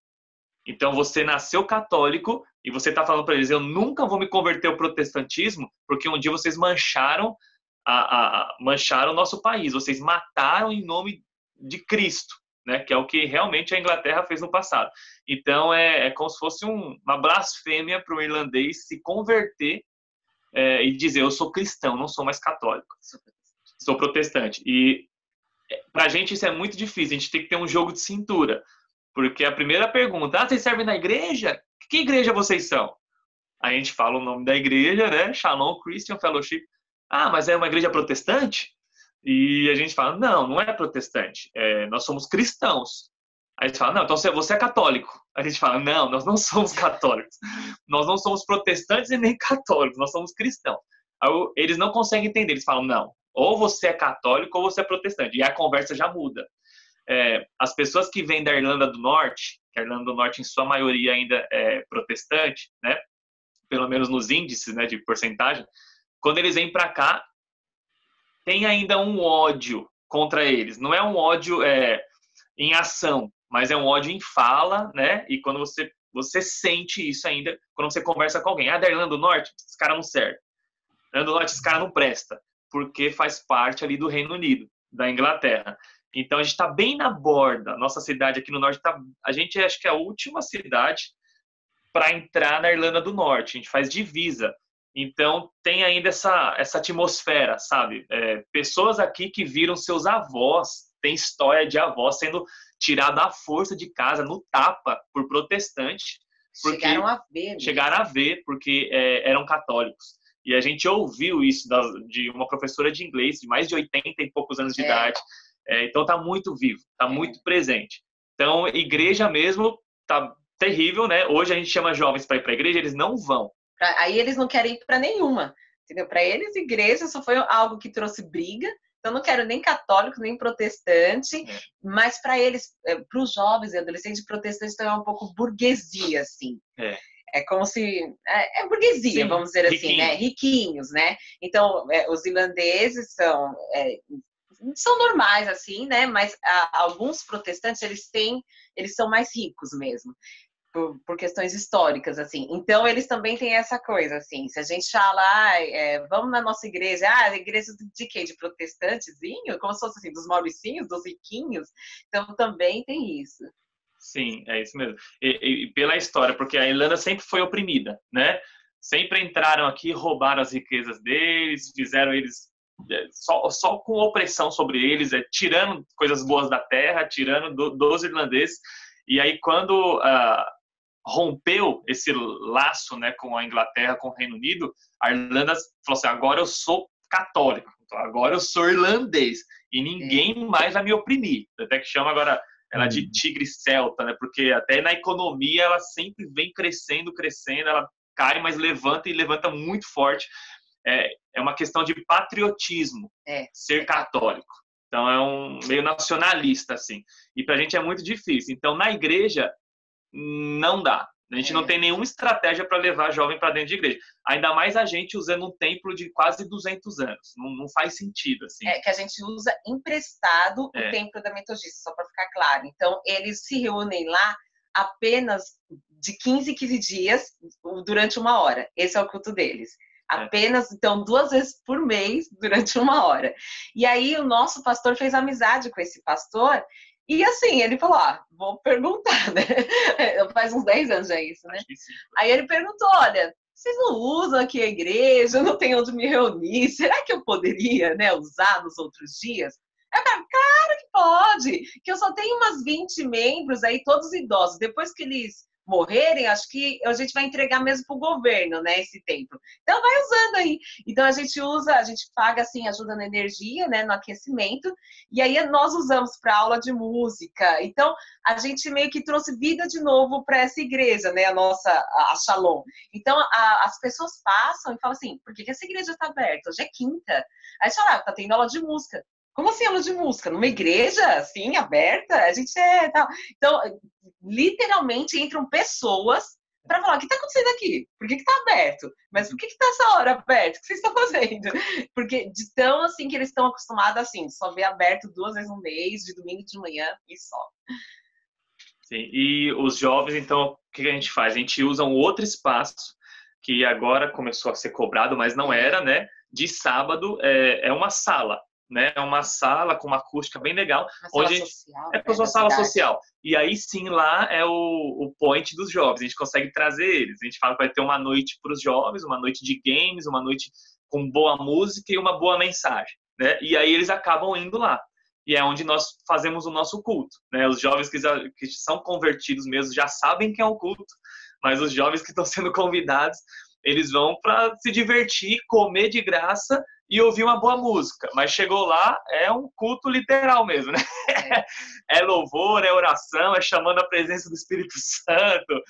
Então, você nasceu católico e você está falando para eles, eu nunca vou me converter ao protestantismo, porque um dia vocês mancharam o nosso país, vocês mataram em nome de Cristo, né? Que é o que realmente a Inglaterra fez no passado. Então, é como se fosse uma blasfêmia para o irlandês se converter e dizer, eu sou cristão, não sou mais católico, sou protestante. E para a gente isso é muito difícil, a gente tem que ter um jogo de cintura, porque a primeira pergunta, vocês servem na igreja? Que igreja vocês são? A gente fala o nome da igreja, né? Shalom Christian Fellowship. Mas é uma igreja protestante? E a gente fala, não é protestante, nós somos cristãos. Aí a gente fala, não, então você é católico. A gente fala, não, nós não somos católicos. Nós não somos protestantes e nem católicos, nós somos cristãos. Aí eles não conseguem entender, eles falam, não, ou você é católico ou você é protestante. E a conversa já muda. As pessoas que vêm da Irlanda do Norte, que a Irlanda do Norte em sua maioria ainda é protestante, né? Pelo menos nos índices, né, de porcentagem, quando eles vêm para cá, tem ainda um ódio contra eles. Não é um ódio em ação, mas é um ódio em fala, né? E quando você sente isso ainda, quando você conversa com alguém. Da Irlanda do Norte, esse cara não serve. Da Irlanda do Norte, esse cara não presta, porque faz parte ali do Reino Unido, da Inglaterra. Então, a gente está bem na borda. Nossa cidade aqui no Norte, a gente acho que é a última cidade para entrar na Irlanda do Norte. A gente faz divisa. Então, tem ainda essa atmosfera, sabe? Pessoas aqui que viram seus avós, tem história de avós sendo tirada à força de casa, no tapa, por protestante. Chegaram a ver, porque eram católicos. E a gente ouviu isso de uma professora de inglês, de mais de 80 e poucos anos de idade. Então, está muito vivo, está muito presente. Então, igreja mesmo está terrível, né? Hoje a gente chama jovens para ir para a igreja, eles não vão. Aí eles não querem ir para nenhuma, entendeu? Para eles, igreja só foi algo que trouxe briga, Então, não quero nem católico, nem protestante, mas para eles, para os jovens e adolescentes, protestante também é um pouco burguesia, assim. É como se... É burguesia, sim, vamos dizer assim, né? Riquinhos, né? Então, os irlandeses são normais, assim, né? Mas alguns protestantes, eles são mais ricos mesmo. Por questões históricas, assim. Então, eles também têm essa coisa, assim. Se a gente fala, vamos na nossa igreja, a igreja de quê? De protestantezinho? Como se fosse assim, dos mauricinhos, dos riquinhos. Então, também tem isso. Sim, é isso mesmo. E pela história, porque a Irlanda sempre foi oprimida, né? Sempre entraram aqui, roubaram as riquezas deles, fizeram eles só com opressão sobre eles, tirando coisas boas da terra, tirando dos irlandeses. E aí, quando rompeu esse laço, né, com a Inglaterra, com o Reino Unido, a Irlanda falou assim, agora eu sou católico, então agora eu sou irlandês, e ninguém mais vai me oprimir. Até que chama agora ela de tigre celta, né? Porque até na economia ela sempre vem crescendo, ela cai, mas levanta e levanta muito forte. É uma questão de patriotismo, ser católico. Então é meio nacionalista, assim. E pra gente é muito difícil. Então na igreja não dá. A gente não tem nenhuma estratégia para levar jovem para dentro de igreja. Ainda mais a gente usando um templo de quase 200 anos. Não faz sentido, assim. Que a gente usa emprestado o templo da Metodista, só para ficar claro. Então, eles se reúnem lá apenas de 15 em 15 dias, durante 1 hora. Esse é o culto deles. Apenas, então, 2 vezes por mês, durante 1 hora. E aí, o nosso pastor fez amizade com esse pastor. E assim, ele falou, vou perguntar, né? Faz uns 10 anos já isso, né? Aí ele perguntou, olha, vocês não usam aqui a igreja, eu não tenho onde me reunir, será que eu poderia, né, usar nos outros dias? Eu falei, claro que pode, que eu só tenho umas 20 membros aí, todos idosos, depois que eles morrerem, acho que a gente vai entregar mesmo para o governo, né, esse templo. Então vai usando aí. Então a gente paga assim, ajuda na energia, né, no aquecimento, e aí nós usamos para aula de música. Então a gente meio que trouxe vida de novo para essa igreja, né, a Shalom. Então as pessoas passam e falam assim, por que essa igreja está aberta? Hoje é quinta. Aí você fala, tá tendo aula de música. Como assim aula de música? Numa igreja, assim, aberta? A gente tal. Então, literalmente entram pessoas para falar, o que está acontecendo aqui? Por que está aberto? Mas por que está essa hora aberto? O que vocês estão fazendo? Porque de tão assim que eles estão acostumados assim, só ver aberto 2 vezes no mês, de domingo de manhã e só. Sim, e os jovens, então, o que a gente faz? A gente usa um outro espaço que agora começou a ser cobrado, mas não era, né? De sábado, é uma sala. Né? É uma sala com uma acústica bem legal. Uma sala social. Uma sala social. E aí sim, lá é o point dos jovens. A gente consegue trazer eles. A gente fala que vai ter uma noite para os jovens, uma noite de games, uma noite com boa música e uma boa mensagem. Né? E aí eles acabam indo lá. E é onde nós fazemos o nosso culto. Né? Os jovens que são convertidos mesmo já sabem que é um culto, mas os jovens que estão sendo convidados, eles vão para se divertir, comer de graça e ouvir uma boa música. Mas chegou lá, é um culto literal mesmo, né? É louvor, é oração, é chamando a presença do Espírito Santo,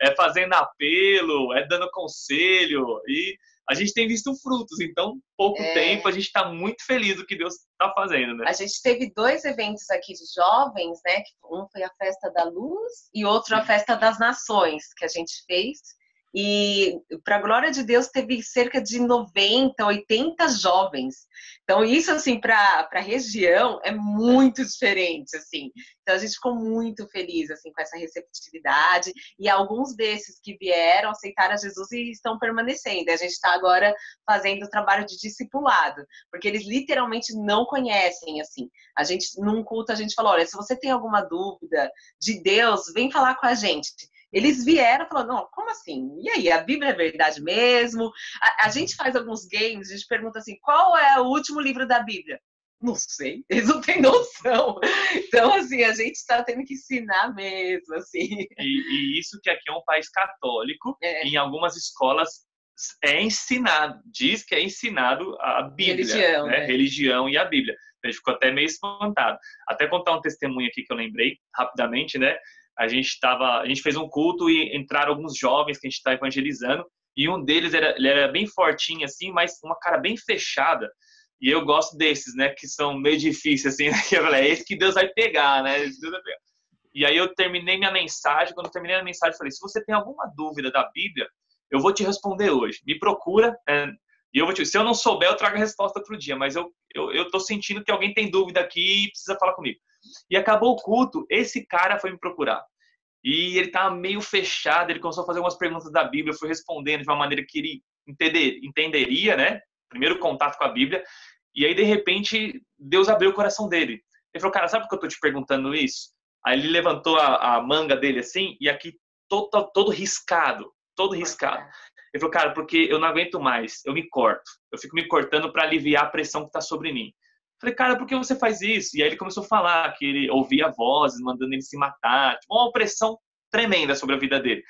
é fazendo apelo, é dando conselho. E a gente tem visto frutos. Então, pouco tempo, a gente está muito feliz do que Deus está fazendo, né? A gente teve 2 eventos aqui de jovens, né? Um foi a Festa da Luz e outro a Festa das Nações, que a gente fez. E, para a glória de Deus, teve cerca de 90, 80 jovens. Então, isso, assim, para a região é muito diferente, assim. Então, a gente ficou muito feliz, assim, com essa receptividade. E alguns desses que vieram aceitaram a Jesus e estão permanecendo. A gente está agora fazendo o trabalho de discipulado, porque eles literalmente não conhecem, assim. A gente, num culto, a gente falou, olha, se você tem alguma dúvida de Deus, vem falar com a gente. Eles vieram falando, não, como assim? E aí, a Bíblia é verdade mesmo? A gente faz alguns games, a gente pergunta assim, qual é o último livro da Bíblia? Não sei, eles não têm noção. Então, assim, a gente está tendo que ensinar mesmo, assim. E isso que aqui é um país católico, em algumas escolas é ensinado, diz que é ensinado a Bíblia, religião, né? Religião e a Bíblia. A gente ficou até meio espantado. Até contar um testemunho aqui que eu lembrei, rapidamente, né? A gente fez um culto e entraram alguns jovens que a gente está evangelizando, e um deles ele era bem fortinho assim, mas uma cara bem fechada. E eu gosto desses, né, que são meio difíceis, assim, né? Eu falei, é esse que Deus vai pegar, né? Esse Deus vai pegar. E aí eu terminei minha mensagem, quando eu terminei a mensagem, eu falei, se você tem alguma dúvida da Bíblia, eu vou te responder hoje. Me procura, e eu vou se eu não souber, eu trago a resposta outro dia, mas eu tô sentindo que alguém tem dúvida aqui e precisa falar comigo. E acabou o culto, esse cara foi me procurar. E ele tava meio fechado, ele começou a fazer algumas perguntas da Bíblia, eu fui respondendo de uma maneira que ele entenderia, né? Primeiro contato com a Bíblia. E aí, de repente, Deus abriu o coração dele. Ele falou, cara, sabe por que eu tô te perguntando isso? Aí ele levantou a manga dele assim, e aqui todo riscado, todo riscado. Ele falou, cara, porque eu não aguento mais, eu me corto. Eu fico me cortando para aliviar a pressão que está sobre mim. Eu falei, cara, por que você faz isso? E aí ele começou a falar que ele ouvia vozes mandando ele se matar, tipo, uma opressão tremenda sobre a vida dele.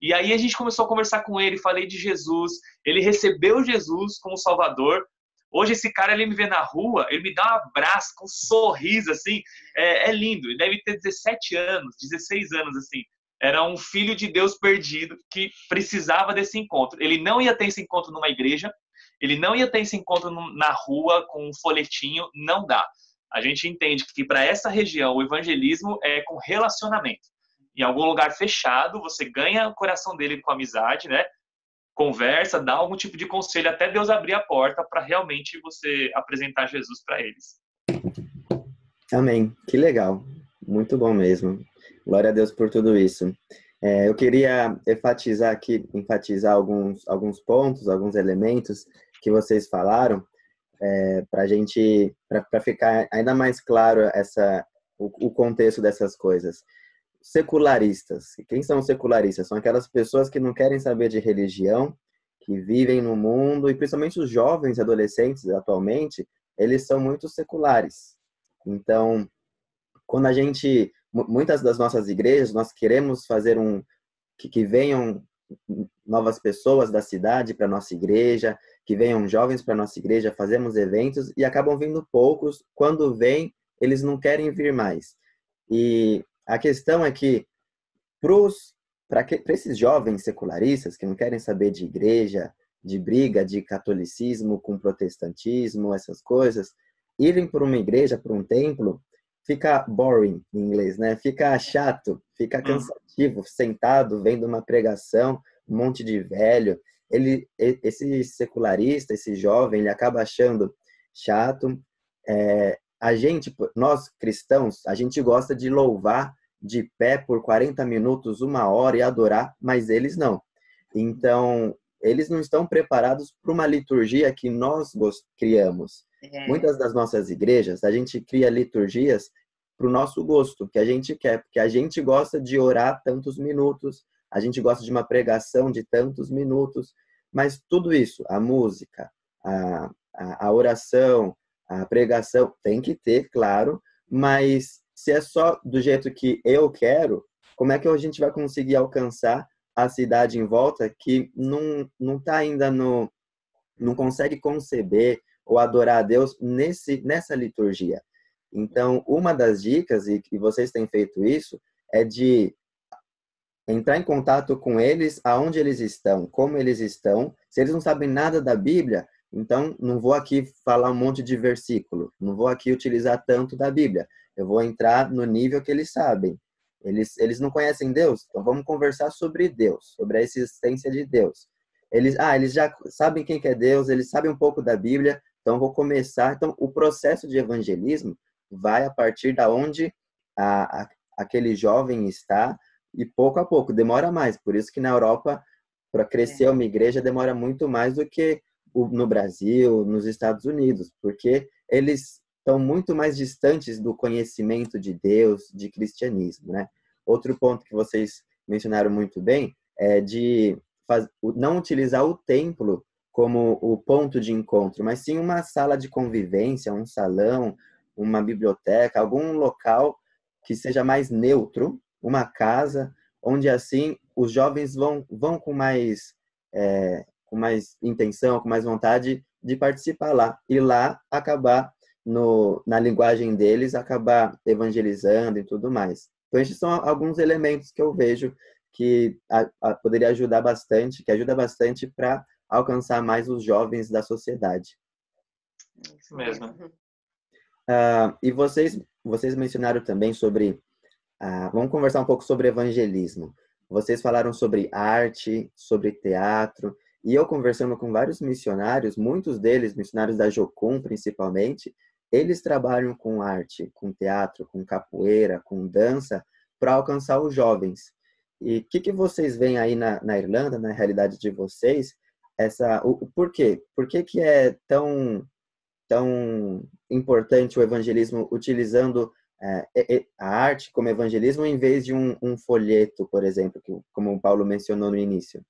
E aí a gente começou a conversar com ele, falei de Jesus, ele recebeu Jesus como Salvador. Hoje esse cara, ele me vê na rua, ele me dá um abraço com um sorriso, assim, é lindo. Ele deve ter 17 anos, 16 anos, assim. Era um filho de Deus perdido que precisava desse encontro. Ele não ia ter esse encontro numa igreja, ele não ia ter esse encontro na rua com um folhetinho, não dá. A gente entende que para essa região o evangelismo é com relacionamento. Em algum lugar fechado, você ganha o coração dele com amizade, né? Conversa, dá algum tipo de conselho até Deus abrir a porta para realmente você apresentar Jesus para eles. Amém. Que legal. Muito bom mesmo. Glória a Deus por tudo isso. Eu queria enfatizar alguns pontos, alguns elementos que vocês falaram, para ficar ainda mais claro o contexto dessas coisas. Secularistas. Quem são os secularistas? São aquelas pessoas que não querem saber de religião, que vivem no mundo, e principalmente os jovens adolescentes atualmente, eles são muito seculares. Então, quando muitas das nossas igrejas, nós queremos fazer que venham novas pessoas da cidade para nossa igreja, que venham jovens para nossa igreja, fazemos eventos e acabam vindo poucos. Quando vêm, eles não querem vir mais. E a questão é que para esses jovens secularistas que não querem saber de igreja, de briga, de catolicismo com protestantismo, essas coisas, irem para uma igreja, para um templo, fica boring em inglês, né? Fica chato, fica cansativo, sentado, vendo uma pregação, um monte de velho. Esse secularista, esse jovem, ele acaba achando chato. Nós cristãos, a gente gosta de louvar de pé por 40 minutos, 1 hora e adorar, mas eles não. Então, eles não estão preparados para uma liturgia que nós criamos. Muitas das nossas igrejas, a gente cria liturgias para o nosso gosto, que a gente quer, porque a gente gosta de orar tantos minutos, a gente gosta de uma pregação de tantos minutos, mas tudo isso, a música, a oração, a pregação, tem que ter, claro, mas se é só do jeito que eu quero, como é que a gente vai conseguir alcançar a cidade em volta que não está ainda não consegue conceber ou adorar a Deus nessa liturgia? Então, uma das dicas, e vocês têm feito isso, é de entrar em contato com eles, aonde eles estão, como eles estão. Se eles não sabem nada da Bíblia, então não vou aqui falar um monte de versículo, não vou aqui utilizar tanto da Bíblia. Eu vou entrar no nível que eles sabem. Eles não conhecem Deus? Então vamos conversar sobre Deus, sobre a existência de Deus. Eles já sabem quem que é Deus, eles sabem um pouco da Bíblia, então vou começar. Então o processo de evangelismo vai a partir da onde aquele jovem está, e pouco a pouco, demora mais. Por isso que na Europa, para crescer uma igreja, demora muito mais do que no Brasil, nos Estados Unidos, porque eles estão muito mais distantes do conhecimento de Deus, de cristianismo, né? Outro ponto que vocês mencionaram muito bem é de não utilizar o templo como o ponto de encontro, mas sim uma sala de convivência, um salão, uma biblioteca, algum local que seja mais neutro, uma casa, onde assim os jovens vão com mais intenção, com mais vontade de participar lá. E lá acabar, na linguagem deles, acabar evangelizando e tudo mais. Então, esses são alguns elementos que eu vejo que poderia ajudar bastante, que ajuda bastante para alcançar mais os jovens da sociedade. Isso mesmo. E vocês mencionaram também sobre... vamos conversar um pouco sobre evangelismo. Vocês falaram sobre arte, sobre teatro, e eu conversando com vários missionários, muitos deles, missionários da Jocum principalmente, eles trabalham com arte, com teatro, com capoeira, com dança, para alcançar os jovens. E o que vocês veem aí na Irlanda, na realidade de vocês, o porquê? Por que é tão importante o evangelismo utilizando a arte como evangelismo em vez de um folheto, por exemplo, como o Paulo mencionou no início?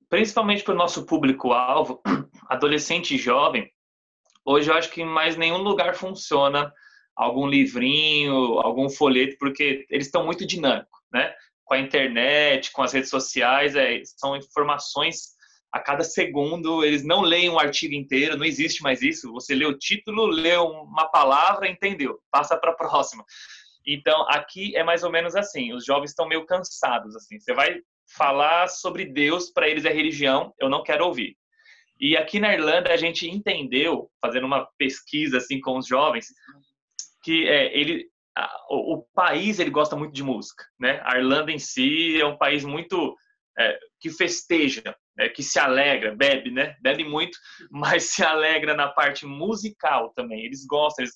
Principalmente para o nosso público-alvo, adolescente e jovem, hoje eu acho que em mais nenhum lugar funciona algum livrinho, algum folheto, porque eles estão muito dinâmicos, né? Com a internet, com as redes sociais, são informações a cada segundo, eles não leem um artigo inteiro, não existe mais isso. Você lê o título, lê uma palavra, entendeu? Passa para a próxima. Então, aqui é mais ou menos assim, os jovens estão meio cansados, assim. Você vai falar sobre Deus, para eles é religião, eu não quero ouvir. E aqui na Irlanda a gente entendeu, fazendo uma pesquisa assim com os jovens, que o país ele gosta muito de música, né? A Irlanda em si é um país muito que festeja, que se alegra, bebe, né? Bebe muito, mas se alegra na parte musical também. Eles gostam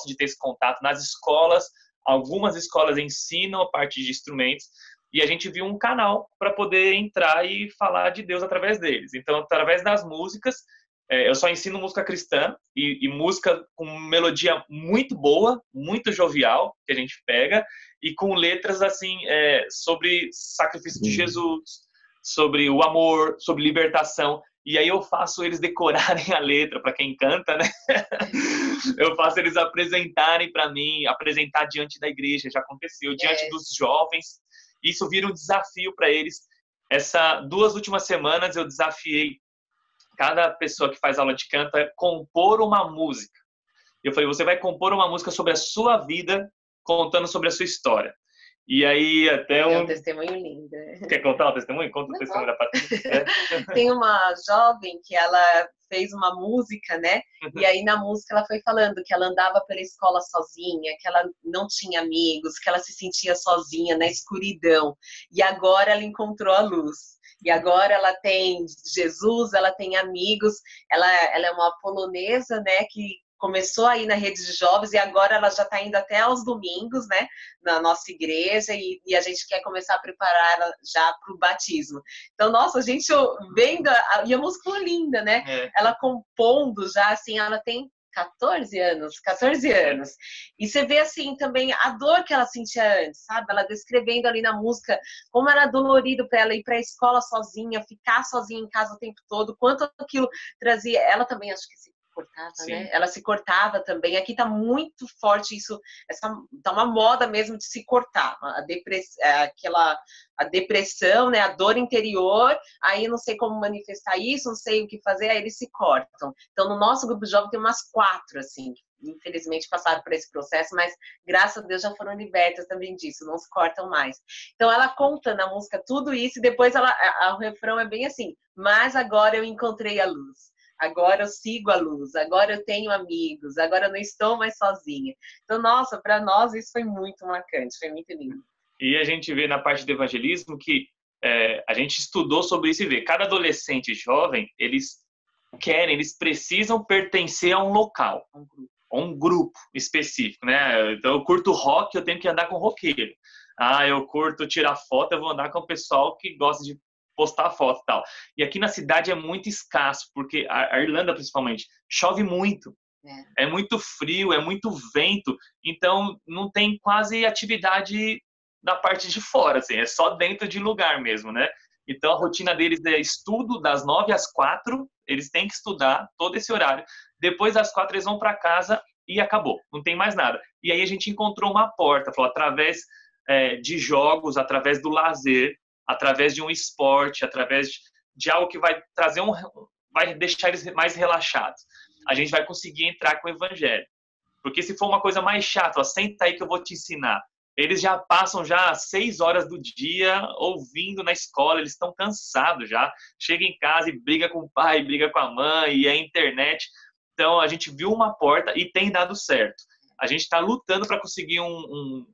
de ter esse contato nas escolas. Algumas escolas ensinam a parte de instrumentos e a gente viu um canal para poder entrar e falar de Deus através deles. Então, através das músicas, eu só ensino música cristã e música com melodia muito boa, muito jovial, que a gente pega, e com letras assim sobre sacrifício de Jesus, sobre o amor, sobre libertação. E aí eu faço eles decorarem a letra, para quem canta, né? Eu faço eles apresentarem para mim, apresentar diante da igreja, já aconteceu, diante dos jovens. Isso vira um desafio para eles. Essas 2 últimas semanas eu desafiei cada pessoa que faz aula de canto a compor uma música. Eu falei, você vai compor uma música sobre a sua vida, contando sobre a sua história. E aí até É um testemunho lindo. Quer contar o testemunho? Conta o testemunho da Patrícia. Tem uma jovem que ela fez uma música, né? E aí na música ela foi falando que ela andava pela escola sozinha, que ela não tinha amigos, que ela se sentia sozinha na escuridão. E agora ela encontrou a luz. E agora ela tem Jesus, ela tem amigos. Ela é uma polonesa, né? Que começou aí na rede de jovens e agora ela já está indo até aos domingos, né, na nossa igreja e a gente quer começar a preparar ela já para o batismo. Então, nossa, a gente vendo, e a música foi linda, né? Ela compondo já, assim, ela tem 14 anos. E você vê, assim, também a dor que ela sentia antes, sabe? Ela descrevendo ali na música como era dolorido para ela ir para a escola sozinha, ficar sozinha em casa o tempo todo, quanto aquilo trazia. Ela também, acho que se cortava, né? Ela se cortava também. Aqui tá muito forte isso, tá uma moda mesmo de se cortar. A depressão, né? A dor interior, aí não sei como manifestar isso, não sei o que fazer, aí eles se cortam. Então, no nosso grupo de jovens tem umas 4, assim, que infelizmente passaram por esse processo, mas graças a Deus já foram libertas também disso, não se cortam mais. Então, ela conta na música tudo isso e depois o refrão é bem assim, mas agora eu encontrei a luz. Agora eu sigo a luz, agora eu tenho amigos, agora eu não estou mais sozinha. Então, nossa, para nós isso foi muito marcante, foi muito lindo. E a gente vê na parte do evangelismo que a gente estudou sobre isso e vê, cada adolescente jovem, eles precisam pertencer a um local, a um grupo específico, né? Então, eu curto rock, eu tenho que andar com roqueiro. Eu curto tirar foto, eu vou andar com o pessoal que gosta de postar foto e tal. E aqui na cidade é muito escasso, porque a Irlanda, principalmente, chove muito. É muito frio, é muito vento, então não tem quase atividade da parte de fora, assim, é só dentro de lugar mesmo, né? Então a rotina deles é estudo das 9 às 4, eles têm que estudar todo esse horário. Depois das 4 eles vão para casa e acabou, não tem mais nada. E aí a gente encontrou uma porta, falou, através de jogos, através do lazer, através de um esporte, através de algo que vai trazer vai deixar eles mais relaxados. A gente vai conseguir entrar com o evangelho. Porque se for uma coisa mais chata, senta aí que eu vou te ensinar. eles já passam já 6 horas do dia ouvindo na escola, eles estão cansados já. Chega em casa e briga com o pai, briga com a mãe, e a internet. Então, a gente viu uma porta e tem dado certo. A gente está lutando para conseguir um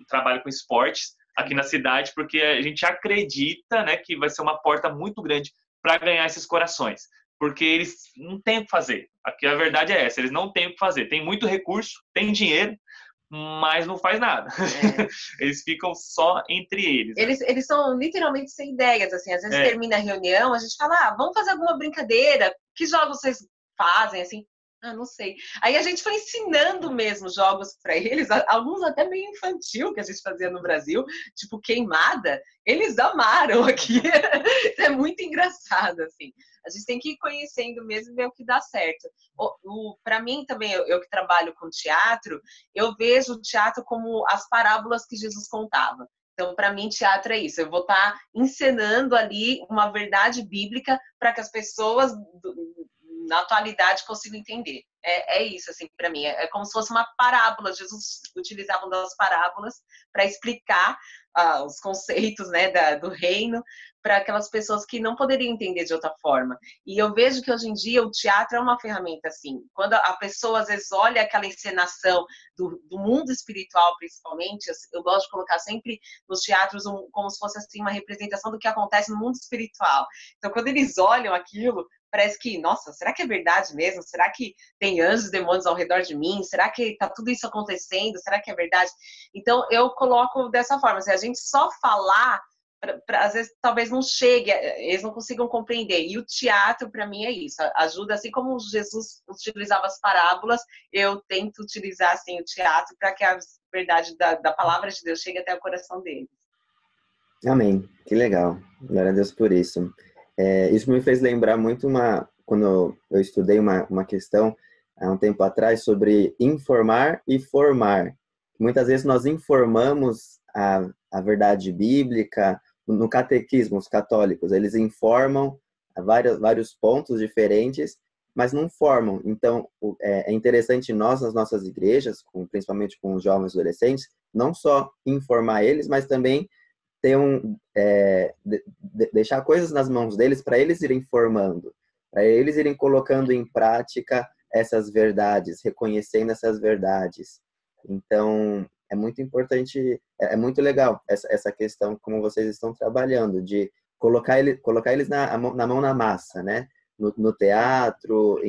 trabalho com esportes aqui na cidade, porque a gente acredita, né, que vai ser uma porta muito grande para ganhar esses corações. Porque eles não têm o que fazer. Aqui a verdade é essa, eles não têm o que fazer. Tem muito recurso, tem dinheiro, mas não faz nada. Eles ficam só entre eles. Né? Eles são literalmente sem ideias, assim. Às vezes termina a reunião, a gente fala, vamos fazer alguma brincadeira? Que jogos vocês fazem, assim? Não sei. Aí a gente foi ensinando mesmo jogos para eles, alguns até meio infantil que a gente fazia no Brasil, tipo queimada. Eles amaram aqui. É muito engraçado, assim. A gente tem que ir conhecendo mesmo e ver o que dá certo. Para mim também, eu que trabalho com teatro, eu vejo o teatro como as parábolas que Jesus contava. Então, para mim, teatro é isso. Eu vou estar encenando ali uma verdade bíblica para que as pessoas na atualidade consigam entender. É isso, assim, para mim. É como se fosse uma parábola. Jesus utilizava das parábolas para explicar os conceitos, né, do reino para aquelas pessoas que não poderiam entender de outra forma. E eu vejo que hoje em dia o teatro é uma ferramenta assim. Quando a pessoa às vezes olha aquela encenação do mundo espiritual, principalmente, eu gosto de colocar sempre nos teatros como se fosse assim uma representação do que acontece no mundo espiritual. Então, quando eles olham aquilo, parece que, nossa, será que é verdade mesmo? Será que tem anjos e demônios ao redor de mim? Será que está tudo isso acontecendo? Será que é verdade? Então, eu coloco dessa forma. Se a gente só falar, às vezes, talvez não chegue, eles não consigam compreender. E o teatro, para mim, é isso. Ajuda, assim como Jesus utilizava as parábolas, eu tento utilizar, assim, o teatro para que a verdade da palavra de Deus chegue até o coração deles. Amém. Que legal. Glória a Deus por isso. Isso me fez lembrar muito quando eu estudei uma questão há um tempo atrás sobre informar e formar. Muitas vezes nós informamos a verdade bíblica no catequismo, os católicos, eles informam vários pontos diferentes, mas não formam. Então, é interessante nós, nas nossas igrejas, principalmente com os jovens adolescentes, não só informar eles, mas também ter deixar coisas nas mãos deles para eles irem formando, para eles irem colocando em prática essas verdades, reconhecendo essas verdades. Então, é muito importante, é muito legal essa questão como vocês estão trabalhando, de colocar eles na mão na massa, né? No teatro,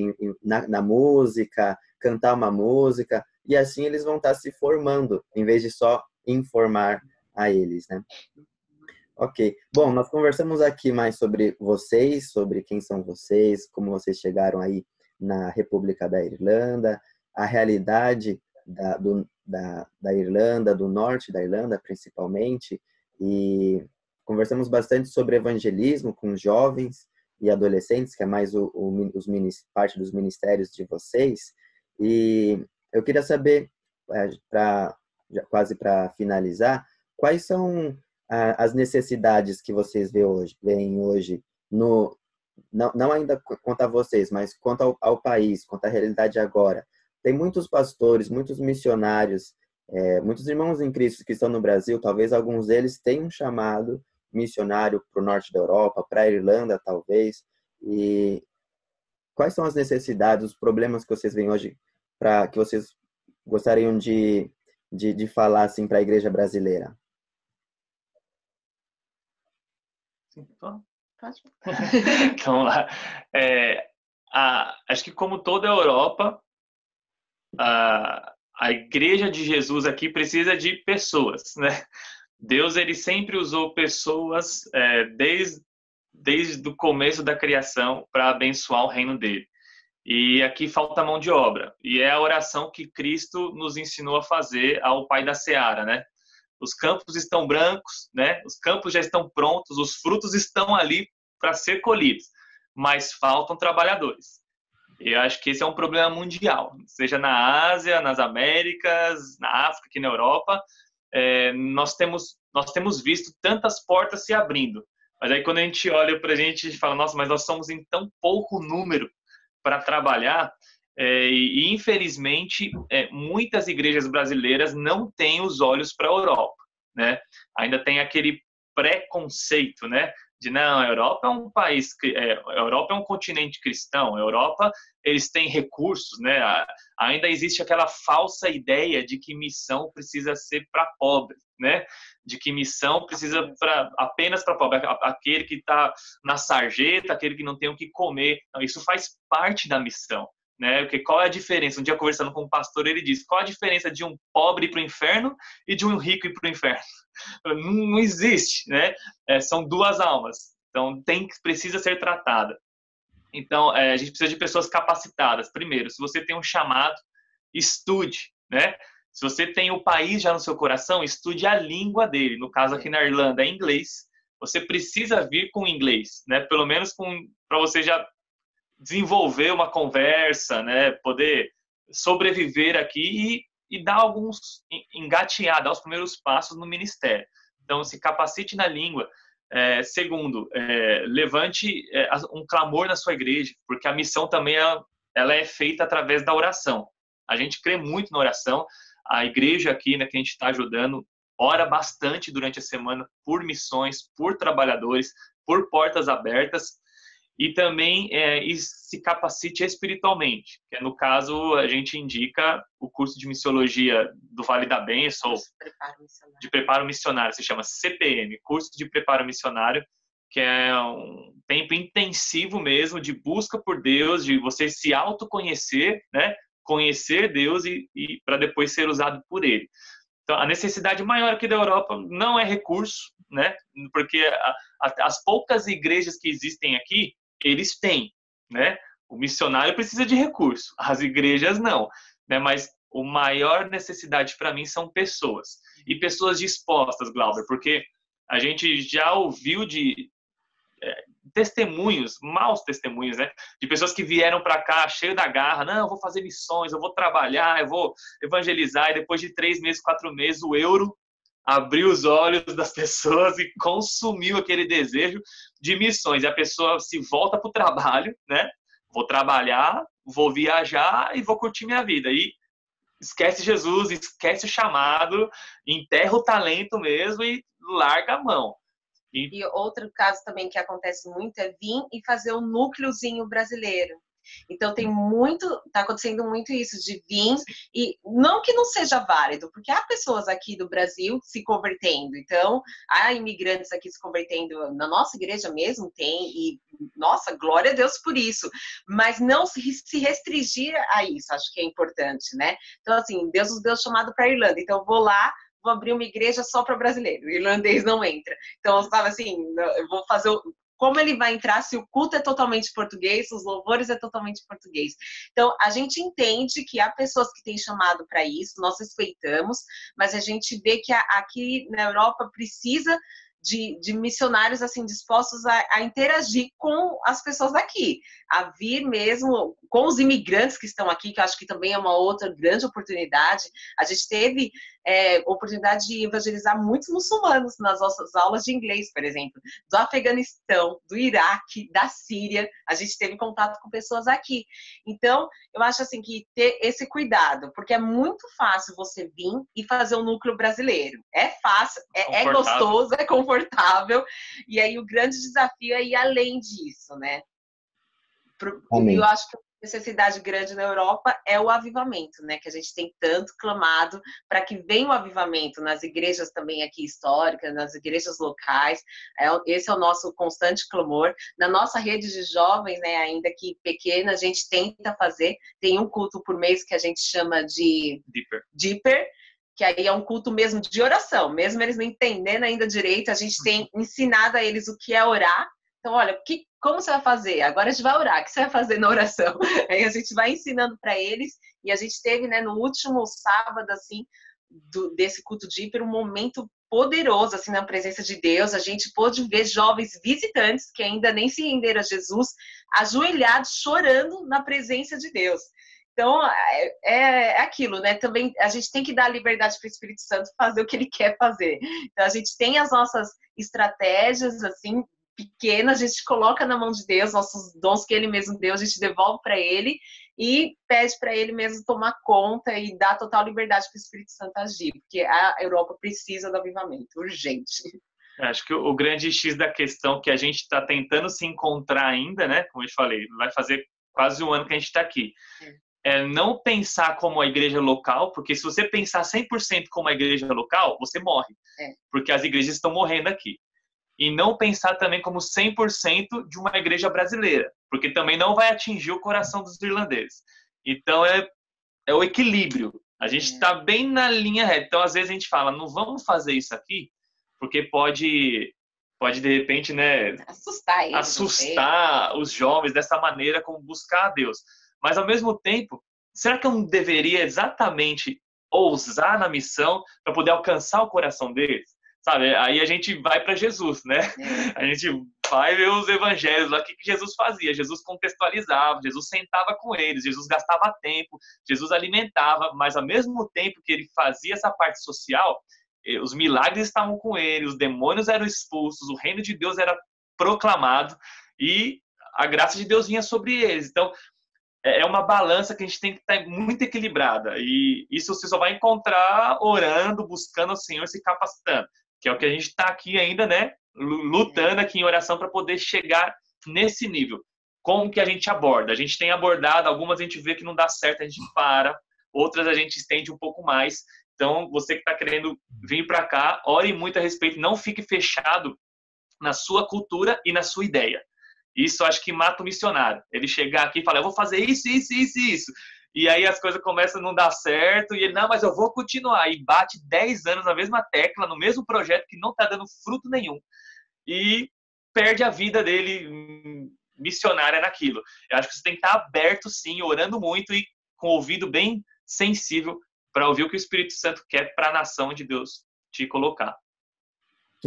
na música, cantar uma música, e assim eles vão estar se formando, em vez de só informar a eles, né? Ok. Bom, nós conversamos aqui mais sobre vocês, sobre quem são vocês, como vocês chegaram aí na República da Irlanda, a realidade da Irlanda, do norte da Irlanda, principalmente, e conversamos bastante sobre evangelismo com jovens e adolescentes, que é mais parte dos ministérios de vocês, e eu queria saber, quase para finalizar, quais são as necessidades que vocês veem hoje, não ainda quanto a vocês, mas quanto ao país, quanto à realidade agora. Tem muitos pastores, muitos missionários, muitos irmãos em Cristo que estão no Brasil, talvez alguns deles tenham um chamado missionário para o norte da Europa, para a Irlanda, talvez. E quais são as necessidades, os problemas que vocês veem hoje, que vocês gostariam de falar assim, para a igreja brasileira? Então, acho que como toda a Europa, a igreja de Jesus aqui precisa de pessoas, né? Deus, ele sempre usou pessoas desde o começo da criação para abençoar o reino dele. E aqui falta mão de obra. E é a oração que Cristo nos ensinou a fazer ao Pai da Seara, né? Os campos estão brancos, né? Os campos já estão prontos, os frutos estão ali para ser colhidos, mas faltam trabalhadores. Eu acho que esse é um problema mundial, seja na Ásia, nas Américas, na África, aqui na Europa. Nós temos visto tantas portas se abrindo, mas aí quando a gente olha para a gente fala, nossa, mas nós somos em tão pouco número para trabalhar, e infelizmente, muitas igrejas brasileiras não têm os olhos para a Europa, né? Ainda tem aquele preconceito, né? De não, a Europa é um país, a Europa é um continente cristão, a Europa, eles têm recursos, né? Ainda existe aquela falsa ideia de que missão precisa ser para pobre, né? De que missão precisa apenas para pobre, aquele que está na sarjeta, aquele que não tem o que comer. Então, isso faz parte da missão, né? Porque qual é a diferença? Um dia conversando com um pastor, ele disse: qual a diferença de um pobre ir para o inferno e de um rico ir para o inferno? Não existe, né? São duas almas, então precisa ser tratada. Então, a gente precisa de pessoas capacitadas. Primeiro, se você tem um chamado, estude, né? Se você tem o país já no seu coração, estude a língua dele. No caso aqui na Irlanda é inglês. Você precisa vir com inglês, né? Pelo menos para você já desenvolver uma conversa, né? Poder sobreviver aqui e dar engatear, dar os primeiros passos no ministério. Então, se capacite na língua. Segundo, levante um clamor na sua igreja, porque a missão também ela é feita através da oração. A gente crê muito na oração. A igreja aqui, né, que a gente está ajudando, ora bastante durante a semana por missões, por trabalhadores, por portas abertas. E também se capacite espiritualmente, que no caso a gente indica o curso de missiologia do Vale da Bênção, de preparo missionário, se chama CPM, curso de preparo missionário, que é um tempo intensivo mesmo de busca por Deus, de você se autoconhecer, né? Conhecer Deus e para depois ser usado por Ele. Então, a necessidade maior aqui da Europa não é recurso, né? Porque as poucas igrejas que existem aqui, eles têm, né? O missionário precisa de recurso, as igrejas não, né? Mas a maior necessidade para mim são pessoas, e pessoas dispostas, Glauber, porque a gente já ouviu de testemunhos, maus testemunhos, né? De pessoas que vieram para cá cheio da garra, não, eu vou fazer missões, eu vou trabalhar, eu vou evangelizar, e depois de 3 meses, 4 meses, o euro abriu os olhos das pessoas e consumiu aquele desejo de missões. E a pessoa se volta para o trabalho, né? Vou trabalhar, vou viajar e vou curtir minha vida. E esquece Jesus, esquece o chamado, enterra o talento mesmo e larga a mão. E outro caso também que acontece muito é vir e fazer um núcleozinho brasileiro. Então tá acontecendo muito isso de vir, e não que não seja válido, porque há pessoas aqui do Brasil se convertendo, então há imigrantes aqui se convertendo, na nossa igreja mesmo tem, e nossa, glória a Deus por isso, mas não se restringir a isso, acho que é importante, né? Então assim, Deus nos deu chamado para a Irlanda, então eu vou lá, vou abrir uma igreja só para brasileiro, o irlandês não entra. Então eu falo assim, eu vou fazer como ele vai entrar se o culto é totalmente português, os louvores é totalmente português. Então, a gente entende que há pessoas que têm chamado para isso, nós respeitamos, mas a gente vê que aqui na Europa precisa de missionários assim dispostos a interagir com as pessoas daqui, a vir mesmo com os imigrantes que estão aqui, que eu acho que também é uma outra grande oportunidade. A gente teve oportunidade de evangelizar muitos muçulmanos nas nossas aulas de inglês, por exemplo, do Afeganistão, do Iraque, da Síria, a gente teve contato com pessoas aqui. Então, eu acho assim que ter esse cuidado, porque é muito fácil você vir e fazer um núcleo brasileiro. É fácil, é gostoso, é confortável, e aí o grande desafio é ir além disso, né? Eu acho que a necessidade grande na Europa é o avivamento, né? Que a gente tem tanto clamado para que venha o avivamento nas igrejas também aqui históricas, nas igrejas locais. Esse é o nosso constante clamor. Na nossa rede de jovens, né, ainda que pequena, a gente tenta fazer. Tem um culto por mês que a gente chama de Deeper, que aí é um culto mesmo de oração. Mesmo eles não entendendo ainda direito, a gente tem ensinado a eles o que é orar. Então, olha, como você vai fazer? Agora a gente vai orar. O que você vai fazer na oração? Aí a gente vai ensinando para eles. E a gente teve, né, no último sábado, assim, desse culto de hiper, um momento poderoso, assim, na presença de Deus. A gente pôde ver jovens visitantes que ainda nem se renderam a Jesus, ajoelhados, chorando na presença de Deus. Então, é aquilo, né? Também a gente tem que dar liberdade para o Espírito Santo fazer o que ele quer fazer. Então, a gente tem as nossas estratégias, assim, pequena, a gente coloca na mão de Deus, nossos dons que Ele mesmo deu, a gente devolve para Ele e pede para Ele mesmo tomar conta e dar total liberdade para o Espírito Santo agir, porque a Europa precisa do avivamento, urgente. Acho que o grande X da questão que a gente está tentando se encontrar ainda, né? Como eu te falei, vai fazer quase um ano que a gente está aqui. É não pensar como a igreja local, porque se você pensar 100% como a igreja local, você morre. Porque as igrejas estão morrendo aqui. E não pensar também como 100% de uma igreja brasileira, porque também não vai atingir o coração dos irlandeses. Então, é o equilíbrio. A gente está bem na linha reta. Então, às vezes a gente fala, não vamos fazer isso aqui, porque pode de repente, né, assustar os jovens dessa maneira, como buscar a Deus. Mas, ao mesmo tempo, será que eu não deveria exatamente ousar na missão para poder alcançar o coração deles? Sabe? Aí a gente vai para Jesus, né? A gente vai ver os evangelhos lá, o que Jesus fazia. Jesus contextualizava, Jesus sentava com eles, Jesus gastava tempo, Jesus alimentava, mas ao mesmo tempo que ele fazia essa parte social, os milagres estavam com ele, os demônios eram expulsos, o reino de Deus era proclamado e a graça de Deus vinha sobre eles. Então, é uma balança que a gente tem que estar muito equilibrada. E isso você só vai encontrar orando, buscando o Senhor, se capacitando. Que é o que a gente está aqui ainda, né? Lutando aqui em oração para poder chegar nesse nível. Como que a gente aborda? A gente tem abordado, algumas a gente vê que não dá certo, a gente para. Outras a gente estende um pouco mais. Então, você que está querendo vir para cá, ore muito a respeito. Não fique fechado na sua cultura e na sua ideia. Isso acho que mata o missionário. Ele chegar aqui e falar, eu vou fazer isso, isso, isso, isso. E aí as coisas começam a não dar certo. E ele, não, mas eu vou continuar. E bate 10 anos na mesma tecla, no mesmo projeto que não está dando fruto nenhum. E perde a vida dele missionária naquilo. Eu acho que você tem que estar aberto, sim, orando muito e com o ouvido bem sensível para ouvir o que o Espírito Santo quer para a nação de Deus te colocar.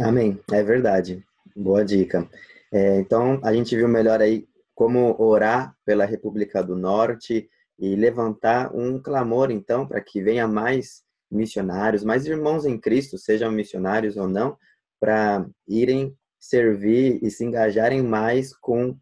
Amém. É verdade. Boa dica. Então, a gente viu melhor aí como orar pela República do Norte e levantar um clamor, então, para que venha mais missionários, mais irmãos em Cristo, sejam missionários ou não, para irem servir e se engajarem mais com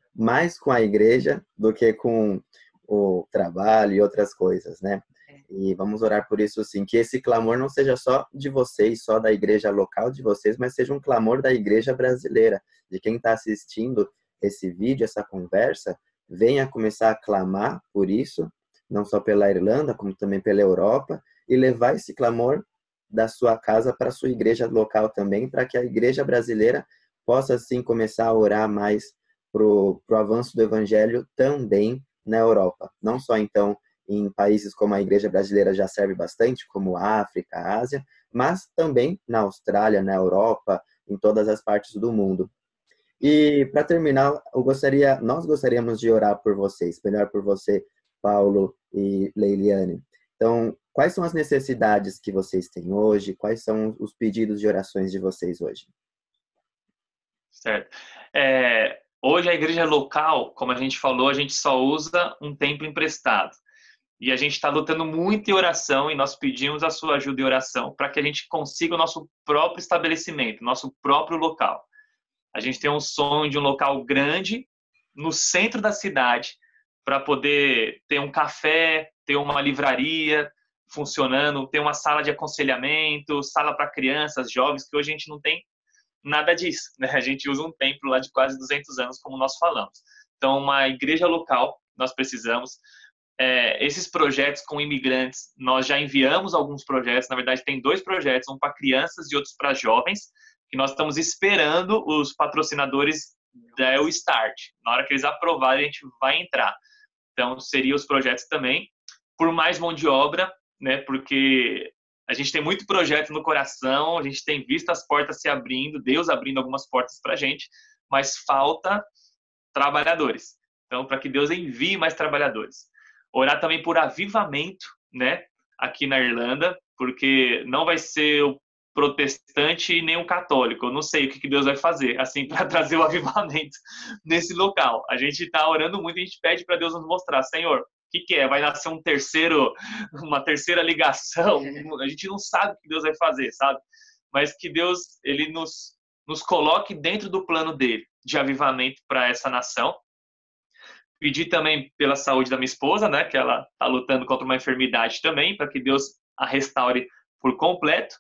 a igreja do que com o trabalho e outras coisas, né? E vamos orar por isso, sim, que esse clamor não seja só de vocês, só da igreja local de vocês, mas seja um clamor da igreja brasileira, de quem está assistindo esse vídeo, essa conversa, venha começar a clamar por isso, não só pela Irlanda, como também pela Europa, e levar esse clamor da sua casa para a sua igreja local também, para que a igreja brasileira possa, assim, começar a orar mais pro avanço do evangelho também na Europa. Não só, então, em países como a igreja brasileira já serve bastante, como a África, a Ásia, mas também na Austrália, na Europa, em todas as partes do mundo. E para terminar, nós gostaríamos de orar por vocês, melhor por você, Paulo e Leiliane. Então, quais são as necessidades que vocês têm hoje? Quais são os pedidos de orações de vocês hoje? Certo. Hoje a igreja local, como a gente falou, a gente só usa um templo emprestado. E a gente está lutando muito em oração e nós pedimos a sua ajuda em oração para que a gente consiga o nosso próprio estabelecimento, nosso próprio local. A gente tem um sonho de um local grande no centro da cidade para poder ter um café, ter uma livraria funcionando, ter uma sala de aconselhamento, sala para crianças, jovens, que hoje a gente não tem nada disso, né? A gente usa um templo lá de quase 200 anos, como nós falamos. Então, uma igreja local, nós precisamos. Esses projetos com imigrantes, nós já enviamos alguns projetos, na verdade tem 2 projetos, um para crianças e outros para jovens, que nós estamos esperando os patrocinadores da EU Start. Na hora que eles aprovarem, a gente vai entrar. Então, seriam os projetos também, por mais mão de obra, né, porque a gente tem muito projeto no coração, a gente tem visto as portas se abrindo, Deus abrindo algumas portas para a gente, mas falta trabalhadores. Então, para que Deus envie mais trabalhadores. Orar também por avivamento, né, aqui na Irlanda, porque não vai ser o protestante nem o católico. Eu não sei o que Deus vai fazer, assim, para trazer o avivamento nesse local. A gente está orando muito, a gente pede para Deus nos mostrar, Senhor, o que é? Vai nascer uma terceira ligação? A gente não sabe o que Deus vai fazer, sabe? Mas que Deus, ele nos nos coloque dentro do plano dele de avivamento para essa nação. Pedir também pela saúde da minha esposa, né, que ela está lutando contra uma enfermidade também, para que Deus a restaure por completo.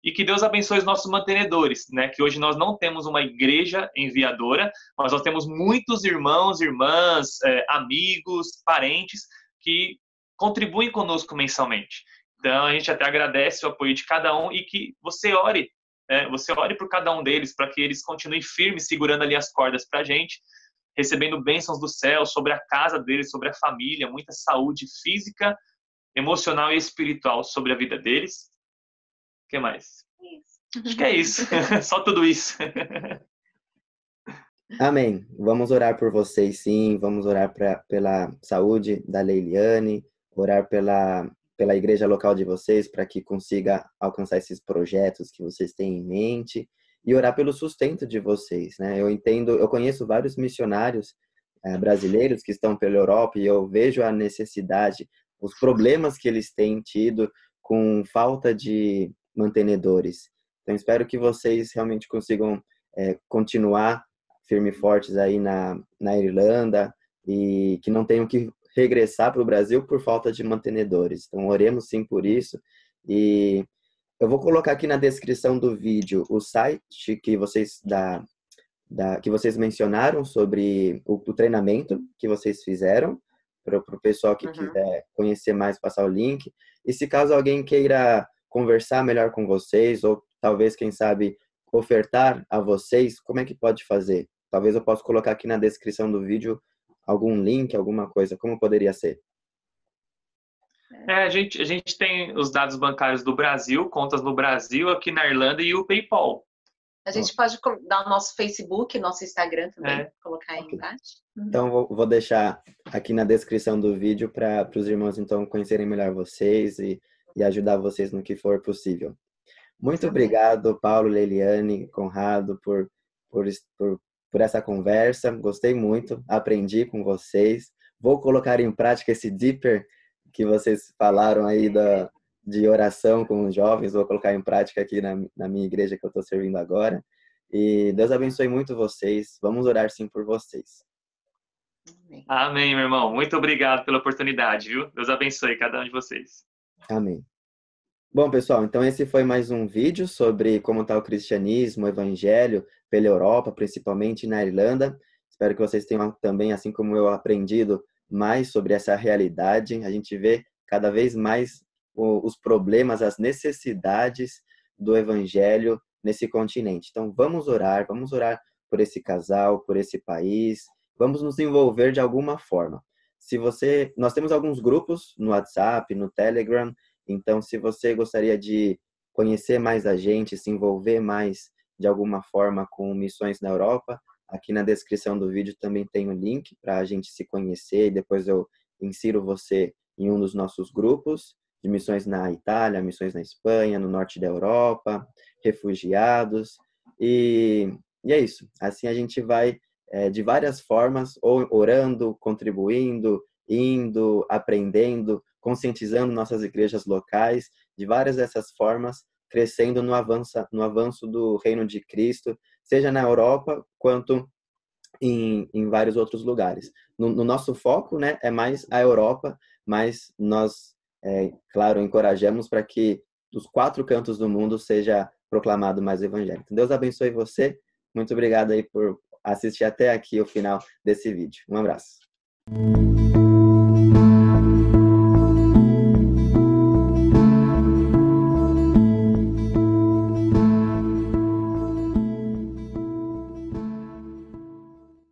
E que Deus abençoe os nossos mantenedores, né? Que hoje nós não temos uma igreja enviadora, mas nós temos muitos irmãos, irmãs, amigos, parentes que contribuem conosco mensalmente. Então, a gente até agradece o apoio de cada um e que você ore, né? Você ore por cada um deles, para que eles continuem firmes, segurando ali as cordas para a gente, recebendo bênçãos do céu sobre a casa deles, sobre a família, muita saúde física, emocional e espiritual sobre a vida deles. O que mais? Isso. Acho que é isso. Só tudo isso. Amém. Vamos orar por vocês, sim. Vamos orar pela saúde da Leiliane, orar pela igreja local de vocês, para que consiga alcançar esses projetos que vocês têm em mente, e orar pelo sustento de vocês, né? Eu conheço vários missionários brasileiros que estão pela Europa, e eu vejo a necessidade, os problemas que eles têm tido com falta de mantenedores. Então, espero que vocês realmente consigam continuar firme e fortes aí na Irlanda, e que não tenham que regressar para o Brasil por falta de mantenedores. Então, oremos sim por isso. E eu vou colocar aqui na descrição do vídeo o site que vocês que vocês mencionaram sobre o treinamento que vocês fizeram, para o pessoal que quiser conhecer mais, passar o link. E se caso alguém queira conversar melhor com vocês, ou talvez, quem sabe, ofertar a vocês, como é que pode fazer? Talvez eu possa colocar aqui na descrição do vídeo algum link, alguma coisa. Como poderia ser? A gente tem os dados bancários do Brasil, contas no Brasil, aqui na Irlanda, e o PayPal. A gente pode dar o nosso Facebook, nosso Instagram também, colocar aí embaixo. Então, vou deixar aqui na descrição do vídeo para os irmãos, então, conhecerem melhor vocês e ajudar vocês no que for possível. Muito obrigado, Paulo, Leiliane, Conrado, por essa conversa. Gostei muito, aprendi com vocês. Vou colocar em prática esse Deeper que vocês falaram aí de oração com os jovens. Vou colocar em prática aqui na minha igreja que eu estou servindo agora. E Deus abençoe muito vocês. Vamos orar sim por vocês. Amém, meu irmão. Muito obrigado pela oportunidade, viu? Deus abençoe cada um de vocês. Amém. Bom, pessoal, então esse foi mais um vídeo sobre como está o cristianismo, o evangelho pela Europa, principalmente na Irlanda. Espero que vocês tenham também, assim como eu, aprendido mais sobre essa realidade. A gente vê cada vez mais os problemas, as necessidades do evangelho nesse continente. Então, vamos orar por esse casal, por esse país. Vamos nos envolver de alguma forma. Nós temos alguns grupos no WhatsApp, no Telegram. Então, se você gostaria de conhecer mais a gente, se envolver mais de alguma forma com missões na Europa, aqui na descrição do vídeo também tem um link para a gente se conhecer, e depois eu insiro você em um dos nossos grupos de missões na Itália, missões na Espanha, no norte da Europa, refugiados, e é isso. Assim a gente vai de várias formas, ou orando, contribuindo, indo, aprendendo, conscientizando nossas igrejas locais, de várias dessas formas, crescendo no avanço do reino de Cristo, seja na Europa, quanto em vários outros lugares. No nosso foco, né, é mais a Europa, mas nós, claro, encorajamos para que dos 4 cantos do mundo seja proclamado mais o evangelho. Então, Deus abençoe você. Muito obrigado aí por assistir até aqui o final desse vídeo. Um abraço.